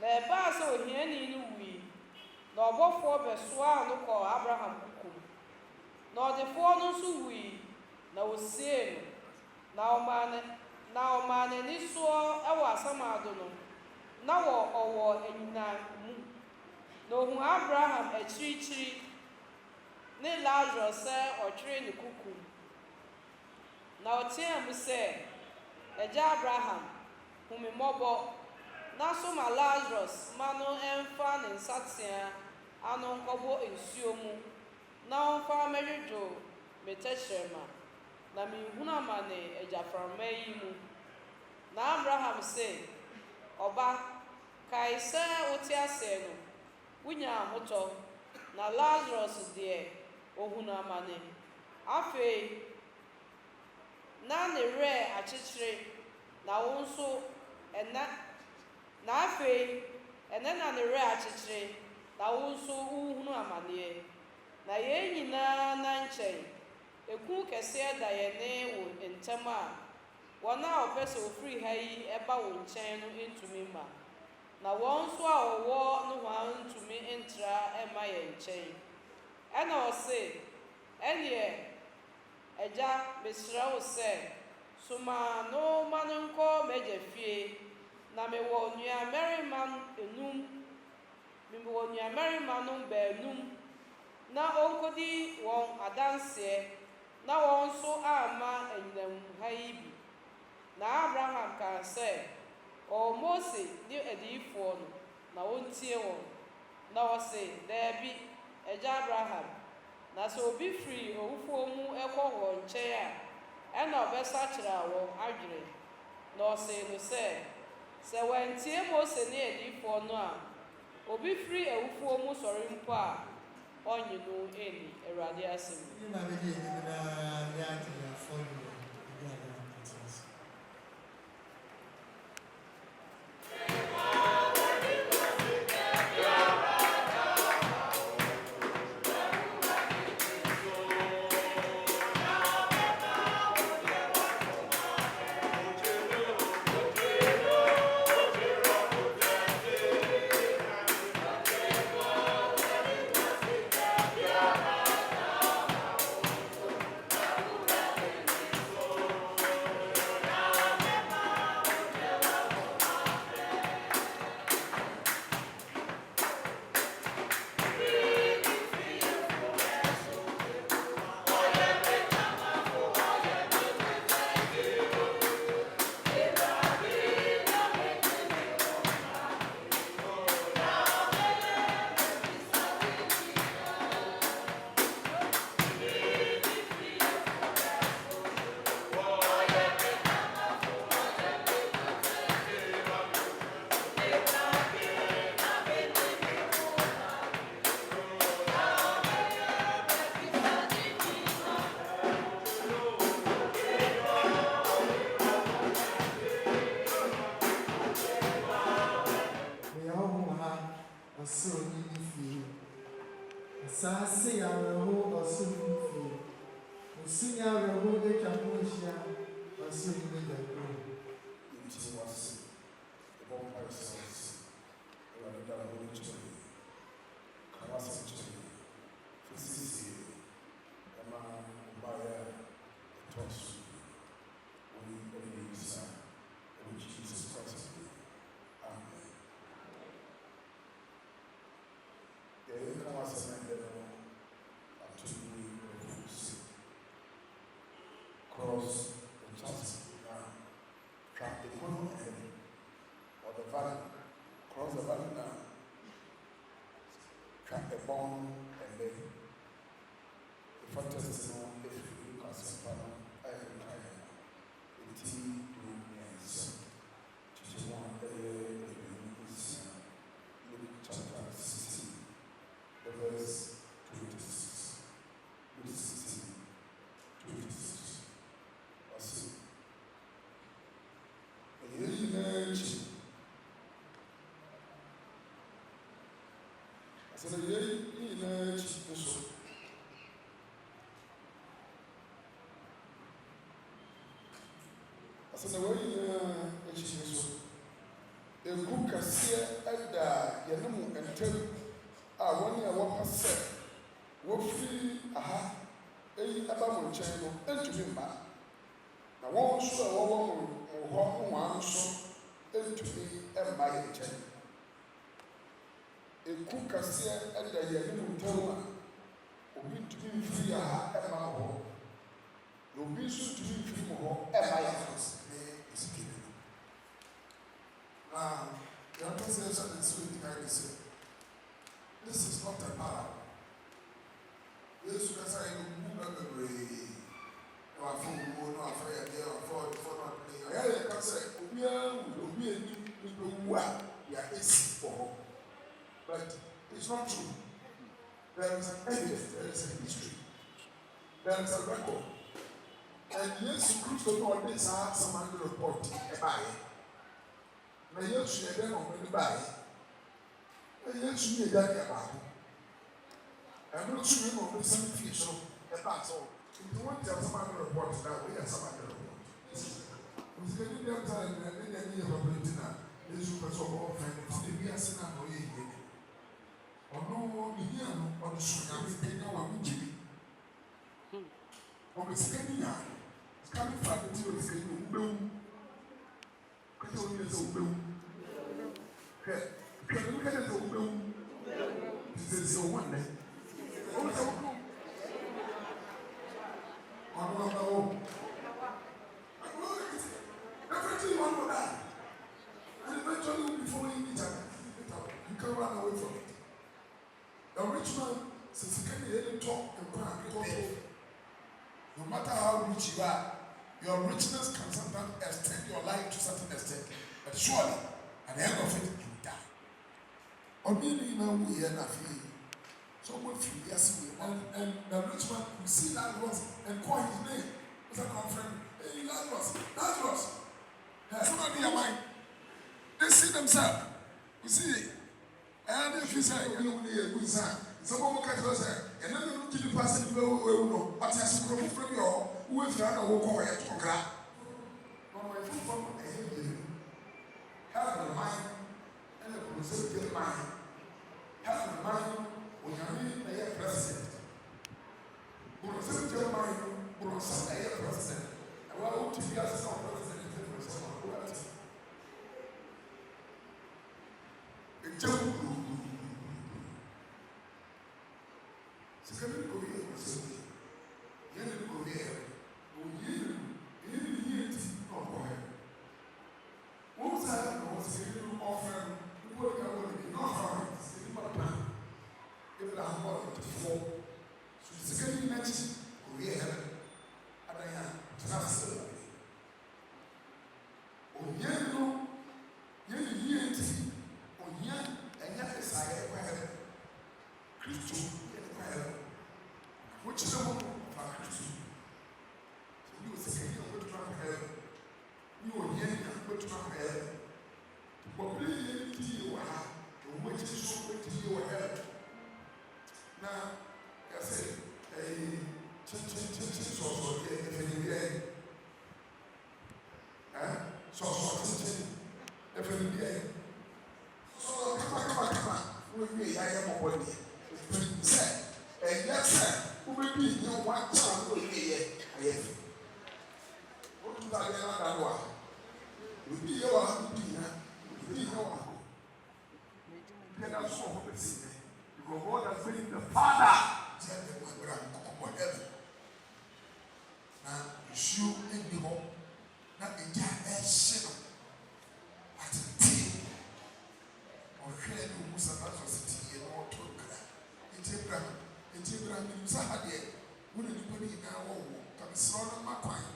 S11: Na ɛbaa sɛ ohiani no wui. Na ɔbɔfoɔ bɛsoaa no kɔ Abraham kukum. Na ɔdefoɔ no nso wui. Na osie no. Na ɔmaa n'ani soɔ ɛwɔ asamado no. Na ɔwɔ anyina mu. Na ohu Abraham akyirikyiri ne Lazarus sɛ ɔtwere ne kukum. Na ɔteɛ mu sɛ, Agya Abraham, hu me mmɔbɔ, na soma Lazarus ma no ɛmfa ne nsateaa ano nkɔbɔ nsuo mu, na ɔmfa mmɛdwodwo me tɛkyerɛma, na menhunu amane agyaframa yi mu. Na Abraham sɛ, Ɔba, kae sɛ wote asɛe no, wonya ahotɔ, na Lazarus deɛ ohunu amane. Afei, na ne werɛ akyekyere, na wo nso ɛnɛ na ne werɛ akyekyere, na wo nso wohunu amaneɛ. Na yɛn nyinaa na nkyɛn, eku kɛseɛ da yɛne wo ntam a wɔn a ɔpɛ sɛ ofiri ha yi ɛba wo nkyɛn no ntumi ma. Na wɔn nso a wɔwɔ nohoa ntumi ntra ɛma yɛn nkyɛn. Ɛna ɔse, ɛneɛ, Agya, mesrɛ wo sɛ, soma no ma no nkɔ m'agya fie, na mewɔ nuammarima baanum, na ɔnkɔdi wɔn adanseɛ, na wɔn nso amma anyinam ha yi bi. Na Abraham kaa sɛ, ɔwɔ Mose ne adiyifoɔ no, na wɔntie wɔn. Na ɔse, daabi, Agya Abraham, na sɛ obi firi owufoɔ mu ɛkɔ wɔn nkyɛn a, ɛna ɔbɛsakyera wɔn adwene. Na ɔse no sɛ, sɛ wɔantie Mose ne adiyifoɔ no a, obi firi awufoɔ mu sɔre mpo a ɔnye no ɛni. Awurade asɛm.
S1: fantasy no every Lucas Luke chapter 16, the verse 26. Luke 16, 26. I see. I said, so the way a book as here and Yanamu and tell 1 year 1%. What free aha about channel and to be back. Now, one so one so and to be a buy a channel. A cook as here and Yanamu tell one to be free aha and my home. No business to be free more and my house. The association is so behind this. This is not a power. This is a sign of movement. No, I feel no afraid there for not playing. I can say, we are easy for. But it's not true. There is an evidence, there is a history, there is a record. And yes, you could know this are some under report about it. Na Yesu yɛ dɛn ɔmo ni baa yi na Yesu yɛ dɛn yɛ baako ɛno nso yɛ na ɔmo san fie so ɛbaa so nti wɔn ti asɛm ano report na wɔyɛ asɛm ano report nsike ni dɛm ta na ne yɛ yɛ papa ti na Yesu pɛ sɛ ɔmo ɔfɛn no ti ebi ase na ɔyɛ yie ni ɔno ne yie no ɔno so nyame pe na wɔn mo gyi ɔmo sike ni nya sika ni fa ne ti o sike ni o gbewu. Look at the this is so one day. Everything one will die. And eventually be following each other. You can run away from it. The rich man says he can't talk and cry. No matter how rich you are, your richness can sometimes extend your life to a certain extent, but surely, at the end of it, you will die. Or maybe now we are not feeling someone feel yes, and the rich man will see Lazarus and call his name. What's that friend? Hey, Lazarus. Somebody in mind. They see themselves. You see, and if you say, you know, a good sign, someone will catch us, and then you keep passing the way, but as you grow from your who if you are not walking away to grab. No, my food from a heavy have the mind and the conservative mind. Have the mind when you are a president. Conservative mind will say a president. And what would you guys know president is the person who has a joke? Secondly, Korea was saying, Yellow Korea. What was I offering? People can only not from it. It's not plan. If I have got it before, so the second next, we have and I am transferred. Oh, yellow, oh, yeah, and yet is I have Christian, which is a woman of Christian. You will say, you will try to help. You will hear you to help. But really, you are which is so good to you help. Now, I say, a so come on. With me, I am a body. Say, and yes, sir, who will be no one child will be here. I have. What do I know? We be your be your then I saw what they say. Because God has been the Father. Tell them my grandmother. Now, you show in the home. Not the giant shadow. At the tea. Or here, you must have not was tea and all talk. It's Abraham. You saw how they
S8: When you put it now, come slow on my point.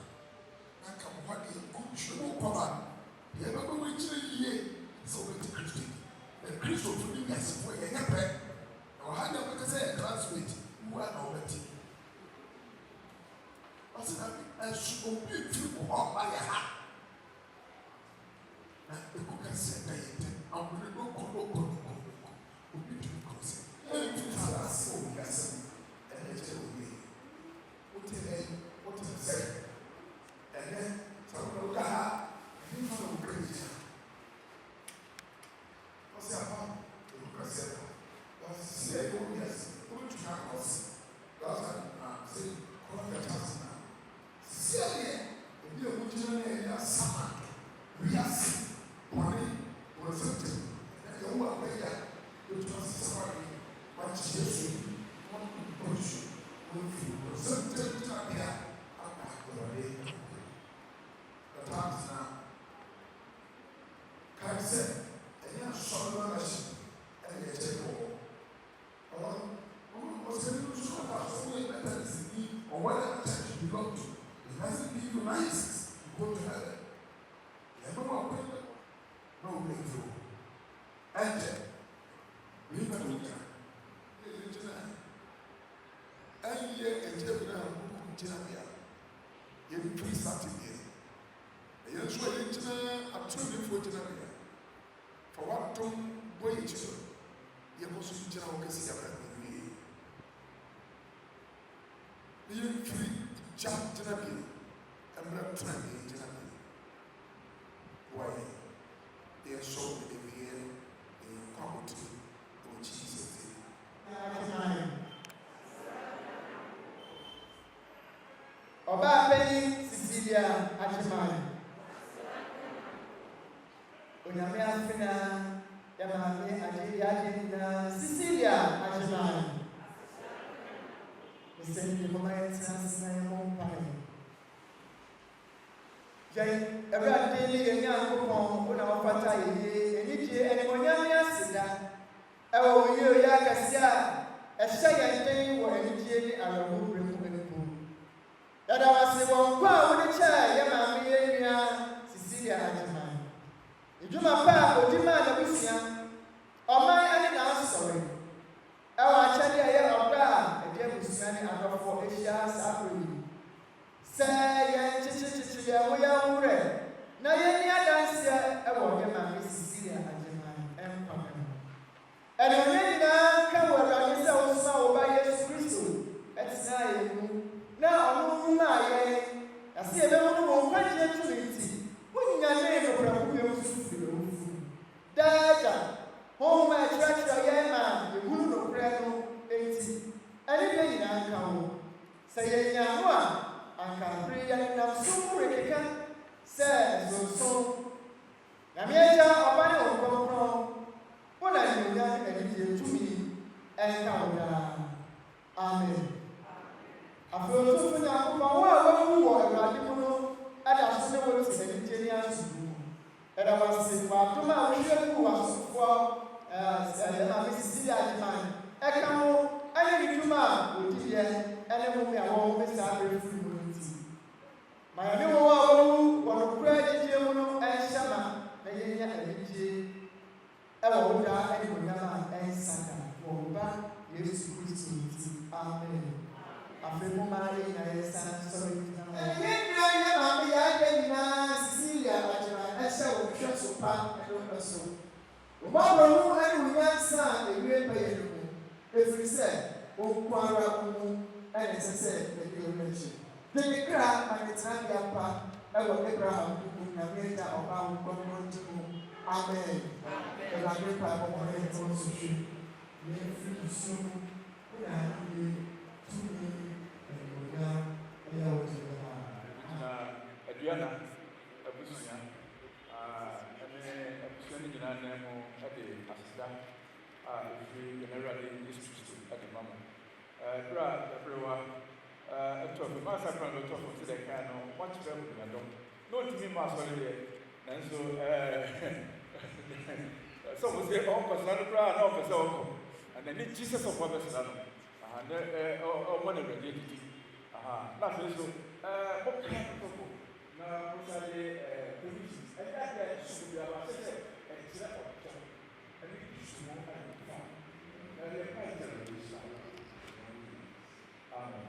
S8: Now come what you could show cover. You never reach a year, so it's Christian. The Christian for you guys for a pet. Or how do you say a classmate who are not better? I said, I should be people up by a hat. And the cook has said, I'm going to go. What is it say? And then some of the you know crazy. What's that about? The book has said, that's yes. What you have us? That's what I'm saying. What the task now? Cecilia, if you're looking at a summer, we are seeing money or something. And you are there. You trust somebody. What is this? What push? Something to here. The times now. Can I say, and you're short of a ship, and you take over. What's the news about something better than or whatever church you belong to? It hasn't been you license to go to heaven. You have no appointment, no way through. Enter. Leave it with you. Every year, and every now and then, you free Saturday. You are showing up to the 14 for what don't wait. You must be general Cecilia. You free jump to the bill and bring time in the bill. Why? They are showing every year in poverty of Jesus.
S3: Obaapanin.Cecilia Agyeman. Onyame afena yamame Ahenfie.Cecilia Agyeman. Meseni mama yetina mo pai. Jai everade ni yenya nkopon ona wafata ye enije enimonyame asida. Ewo oye ya kasia ehye yenden wo enije ni alawu bremu. Yada wasi wonko a woni cha yamame yenua Cecilia Agyeman. Ijuma pa odima na busia. Oman ani na asori. Ewa achade aye oda ede busia ni adofo ehia sakori. Se yen chichichichi ya wo ya wure. Na yeni adanse ewo yamame Cecilia Agyeman empame. Ene yeni na ka wo Awurade se wo sa wo ba Yesu Kristo. Etina yenu. Na onu na ye asi ebe onu mo kwaje tuiti munya ne no prabu ye usufiri ofu daja ho ma tracha ye ma ye hunu no predo enti ani be nyina aka wo se ye nya ho a aka pre ya na sumure keka se so na me ja obane okonkro bona ni nya ani je tumi enka wo da amen. After the two things, I put my word on the wall, and I didn't know, and I said, what is the Genius? And I was saying, but to my real who was for Cecilia Agyeman, I come home, I need to man, with the end, and then we are all Mr. Free. My new one, what a prayer, and Shama, and Yenya and Vijay, Eloda, and Munama, and Santa, for back, yes, Amen. After Mumari, I stand sorry. And yet, Cecilia Agyeman, I shall trust so far, I don't know so. Tomorrow, I will answer the great payer. If we said, oh, Quara, and as I said, the mention. Then the crowd, and it's not your part, I will Abraham, who can make that of our God to Amen. And I will pray for my hands also. May you soon,
S1: Adriana, Abusia, and Abusian in our name at the Asda, generally district at the moment. Brad, everyone, a top of Massacre, the top of the Cano, much better than I don't. Don't me, Master, and so, some will say, oh, Cassandra, no, and then Jesus of Father, and one of the Na afei so okay na mosade provisions ɛyɛ sugu bi aba sɛ ɛkyerɛ ɔtɔ ɛne sumo ayɛ fa na yɛ pa ɛkyerɛ no sa amen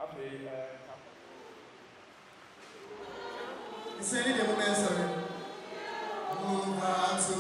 S1: afei
S13: Send it a moment, sorry. Move out to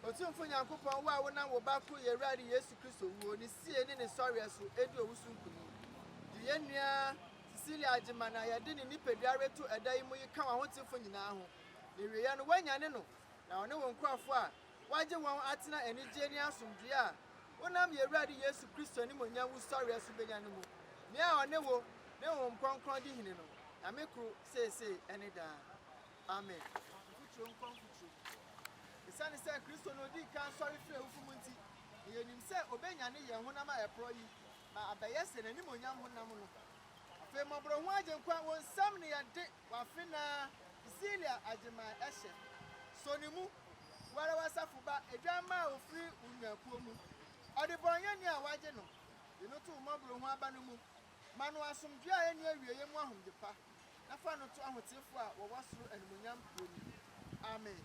S3: Otumfo Nyankopɔn wo a wonam wo ba kro Yewurade Yesu Kristo wo ni sie ne ne sɔre so edi owusu nkuni. Di yenua Cecilia Agyeman na yɛde ne nipadua reto ɛda yi mu yi ka ahotifo nyinaa ho. Lewiya no wanyane no na ɔne wo nkurafo a wagye wɔn atena anigye ne asomdue a wonam Yewurade Yesu Kristo ne monyam wo sɔre so benya no mu. Nea ɔne wo ne wo nkronkron di hene no. Na me kro seesei ɛne daa. Amen. Futuro nkronfuturo. Sani sɛ Kristo no di kan sɔre firi awufo mu nti yɛnim sɛ obenyane yɛn honam a ɛporɔ yi ma abɛyɛ sɛ n'anim onyam honam no afei mmɔborɔ ho agyenkwa wɔn nsɛm ne yɛde wafe na Cecilia Agyeman ɛhyɛ so ne mu wara wasafo ba edwamma a ofiri unyakuo mu ɔde bɔnyɛni a wagye no de no to mmɔborɔ ho aba no mu ma no asomdwe a ɛne awieyɛ mu ahomgyepa na fa no to ahotefo a wɔwɔ soro animonyam kuo mu Amen.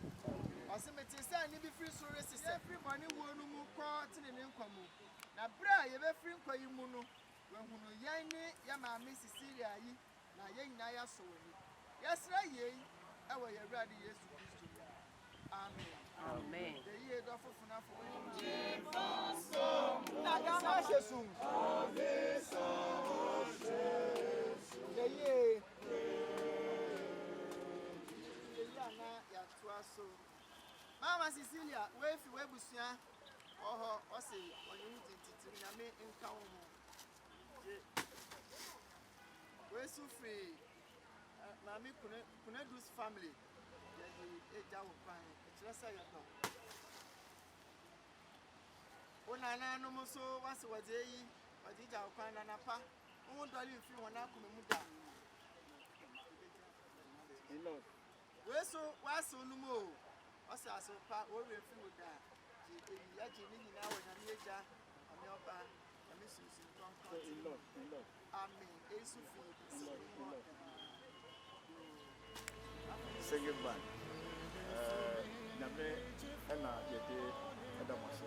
S3: Osimeti say ni be free so resist. Free money wo no mu ko tene ne nkwamu. Na bra ye be free nkwa yi mu no. Wehunu yan ni ya maame Cecilia yi na ye nyina ya so wani. Yesra ye ewo ye Awurade Yesu Kristo. Amen.
S4: Amen.
S3: The year do fofuna fo. Na ga ma shesum. The year ya tuaso. Mama Cecilia, we fi we busua. Oho, o say onye ntiti nyame nka wo mo. We su free. Mami kuna dus family. Ya di eja wo pan. E kire say ya do. Ona na no mo so wase wode yi, wode ja wo pan na pa. Wo doli fi wona kuma mu da. Lord. We so was no more. What's so part or if you would die. Yaji now when I'm here, I'm your band, I miss you. Lord. Amen.
S1: Say goodbye. Nabe Ella, your day, Adamase,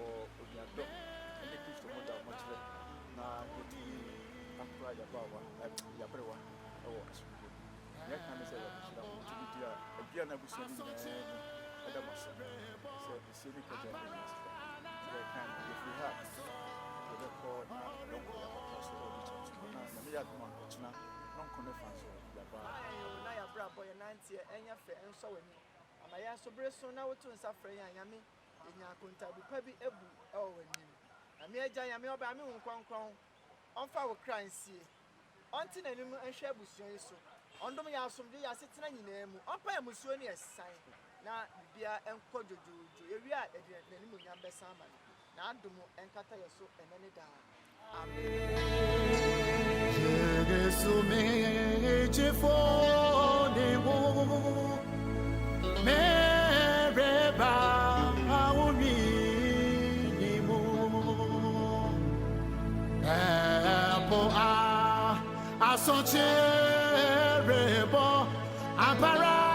S1: or Unyado, and the Christian mother much now get me after Yabawa, or Yak can say again, I was saying, Adamase, said the city project. If we have the record, don't go
S3: na bra boy 90 enya fe enso wani amaya so bre so na wotu nsafre ya nyame enya kontabu pa bi ebu e wo wanim na me agya nyame oba me nkronkron onfa wo kransie onti nanim enhwe abusuan yi so ondom ya asomde ya setena nyina mu onpa ya musuo ne esan na bibia enko jojojo ewi a nanim nyam besan ma na adomo enkata yeso enene da.
S14: Jesu me chefone wo mereba auni ni mo po a asonche rebo apara